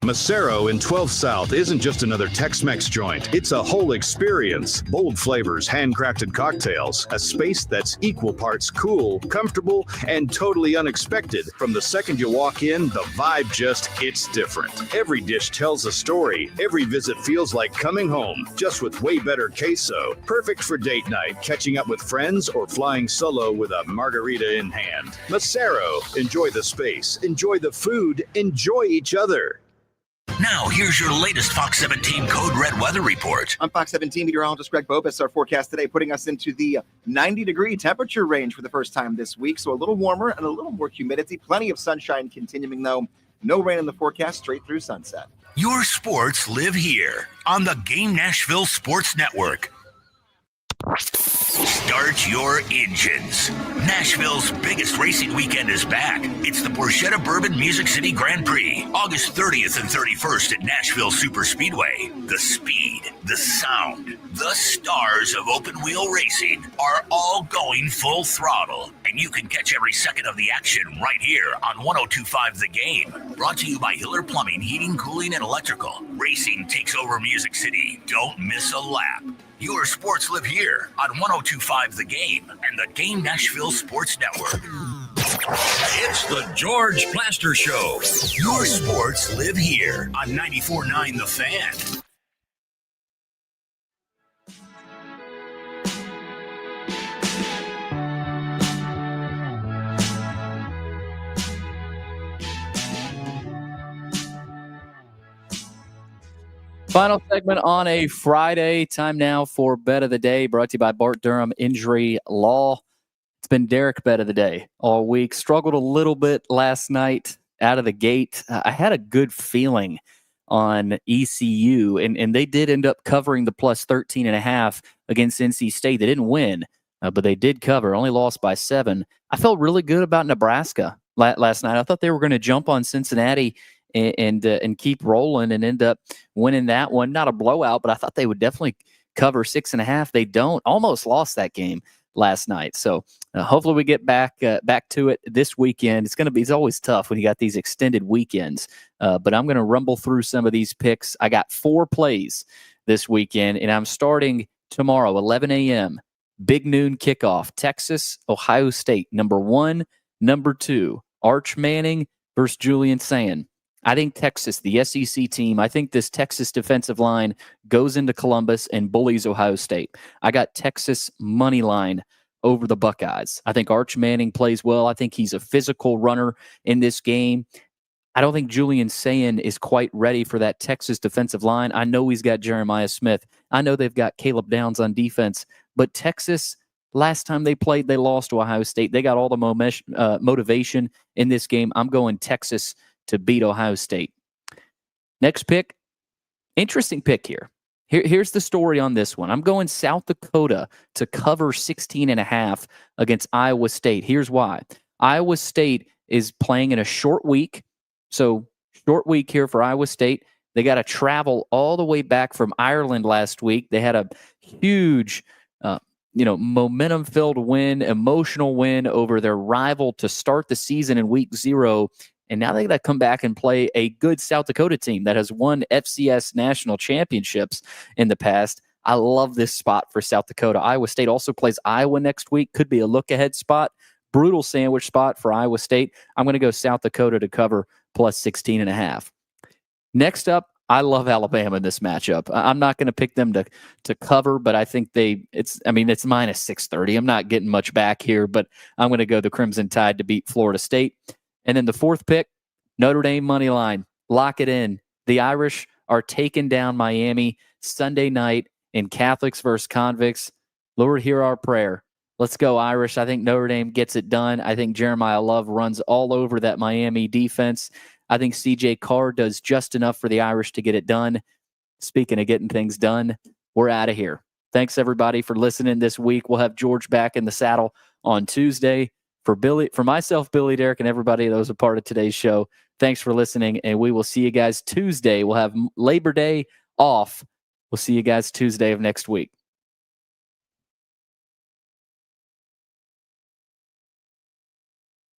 Macero in 12th South isn't just another Tex-Mex joint. It's a whole experience. Bold flavors, handcrafted cocktails, a space that's equal parts cool, comfortable, and totally unexpected. From the second you walk in, the vibe just hits different. Every dish tells a story. Every visit feels like coming home, just with way better queso. Perfect for date night, catching up with friends, or flying solo with a margarita in hand. Macero. Enjoy the space. Enjoy the food. Enjoy each other. Now, here's your latest Fox 17 Code Red weather report. I'm Fox 17 meteorologist Greg Bopus. Our forecast today putting us into the 90-degree temperature range for the first time this week. So a little warmer and a little more humidity. Plenty of sunshine continuing, though. No rain in the forecast straight through sunset. Your sports live here on the Game Nashville Sports Network. Start your engines. Nashville's biggest racing weekend is back. It's the Borchetta Bourbon Music City Grand Prix, August 30th and 31st at Nashville Super Speedway. The speed, the sound, the stars of open wheel racing are all going full throttle, and you can catch every second of the action right here on 102.5 The Game. Brought to you by Hiller Plumbing, Heating, Cooling, and Electrical. Racing takes over Music City. Don't miss a lap. Your sports live here on 102.5 The Game and the Game Nashville Sports Network. It's the George Plaster Show. Your sports live here on 94.9 The Fan. Final segment on a Friday. Time now for Bet of the Day, brought to you by Bart Durham Injury Law. It's been Derek Bet of the Day all week. Struggled a little bit last night out of the gate. I had a good feeling on ECU, and they did end up covering the plus 13.5 against NC State. They didn't win, but they did cover, only lost by 7. I felt really good about Nebraska last night. I thought they were going to jump on Cincinnati and keep rolling and end up winning that one. Not a blowout, but I thought they would definitely cover 6.5. They don't. Almost lost that game last night. So hopefully we get back to it this weekend. It's always tough when you got these extended weekends. But I'm going to rumble through some of these picks. I got 4 plays this weekend, and I'm starting tomorrow, 11 a.m. Big noon kickoff. Texas, Ohio State, number 1, number 2. Arch Manning versus Julian Sand. I think Texas, the SEC team, I think this Texas defensive line goes into Columbus and bullies Ohio State. I got Texas money line over the Buckeyes. I think Arch Manning plays well. I think he's a physical runner in this game. I don't think Julian Sand is quite ready for that Texas defensive line. I know he's got Jeremiah Smith. I know they've got Caleb Downs on defense. But Texas, last time they played, they lost to Ohio State. They got all the motivation in this game. I'm going Texas to beat Ohio State. Next pick, interesting pick here. Here's the story on this one. I'm going South Dakota to cover 16.5 against Iowa State. Here's why. Iowa State is playing in a short week. So short week here for Iowa State. They got to travel all the way back from Ireland last week. They had a huge, momentum-filled win, emotional win over their rival to start the season in week 0. And now they got to come back and play a good South Dakota team that has won FCS national championships in the past. I love this spot for South Dakota. Iowa State also plays Iowa next week. Could be a look-ahead spot. Brutal sandwich spot for Iowa State. I'm going to go South Dakota to cover plus 16.5. Next up, I love Alabama in this matchup. I'm not going to pick them to cover, but I think it's minus 630. I'm not getting much back here, but I'm going to go the Crimson Tide to beat Florida State. And then the fourth pick, Notre Dame money line. Lock it in. The Irish are taking down Miami Sunday night in Catholics versus Convicts. Lord, hear our prayer. Let's go Irish. I think Notre Dame gets it done. I think Jeremiah Love runs all over that Miami defense. I think CJ Carr does just enough for the Irish to get it done. Speaking of getting things done, we're out of here. Thanks, everybody, for listening this week. We'll have George back in the saddle on Tuesday. For myself, Billy, Derek, and everybody that was a part of today's show, thanks for listening, and we will see you guys Tuesday. We'll have Labor Day off. We'll see you guys Tuesday of next week.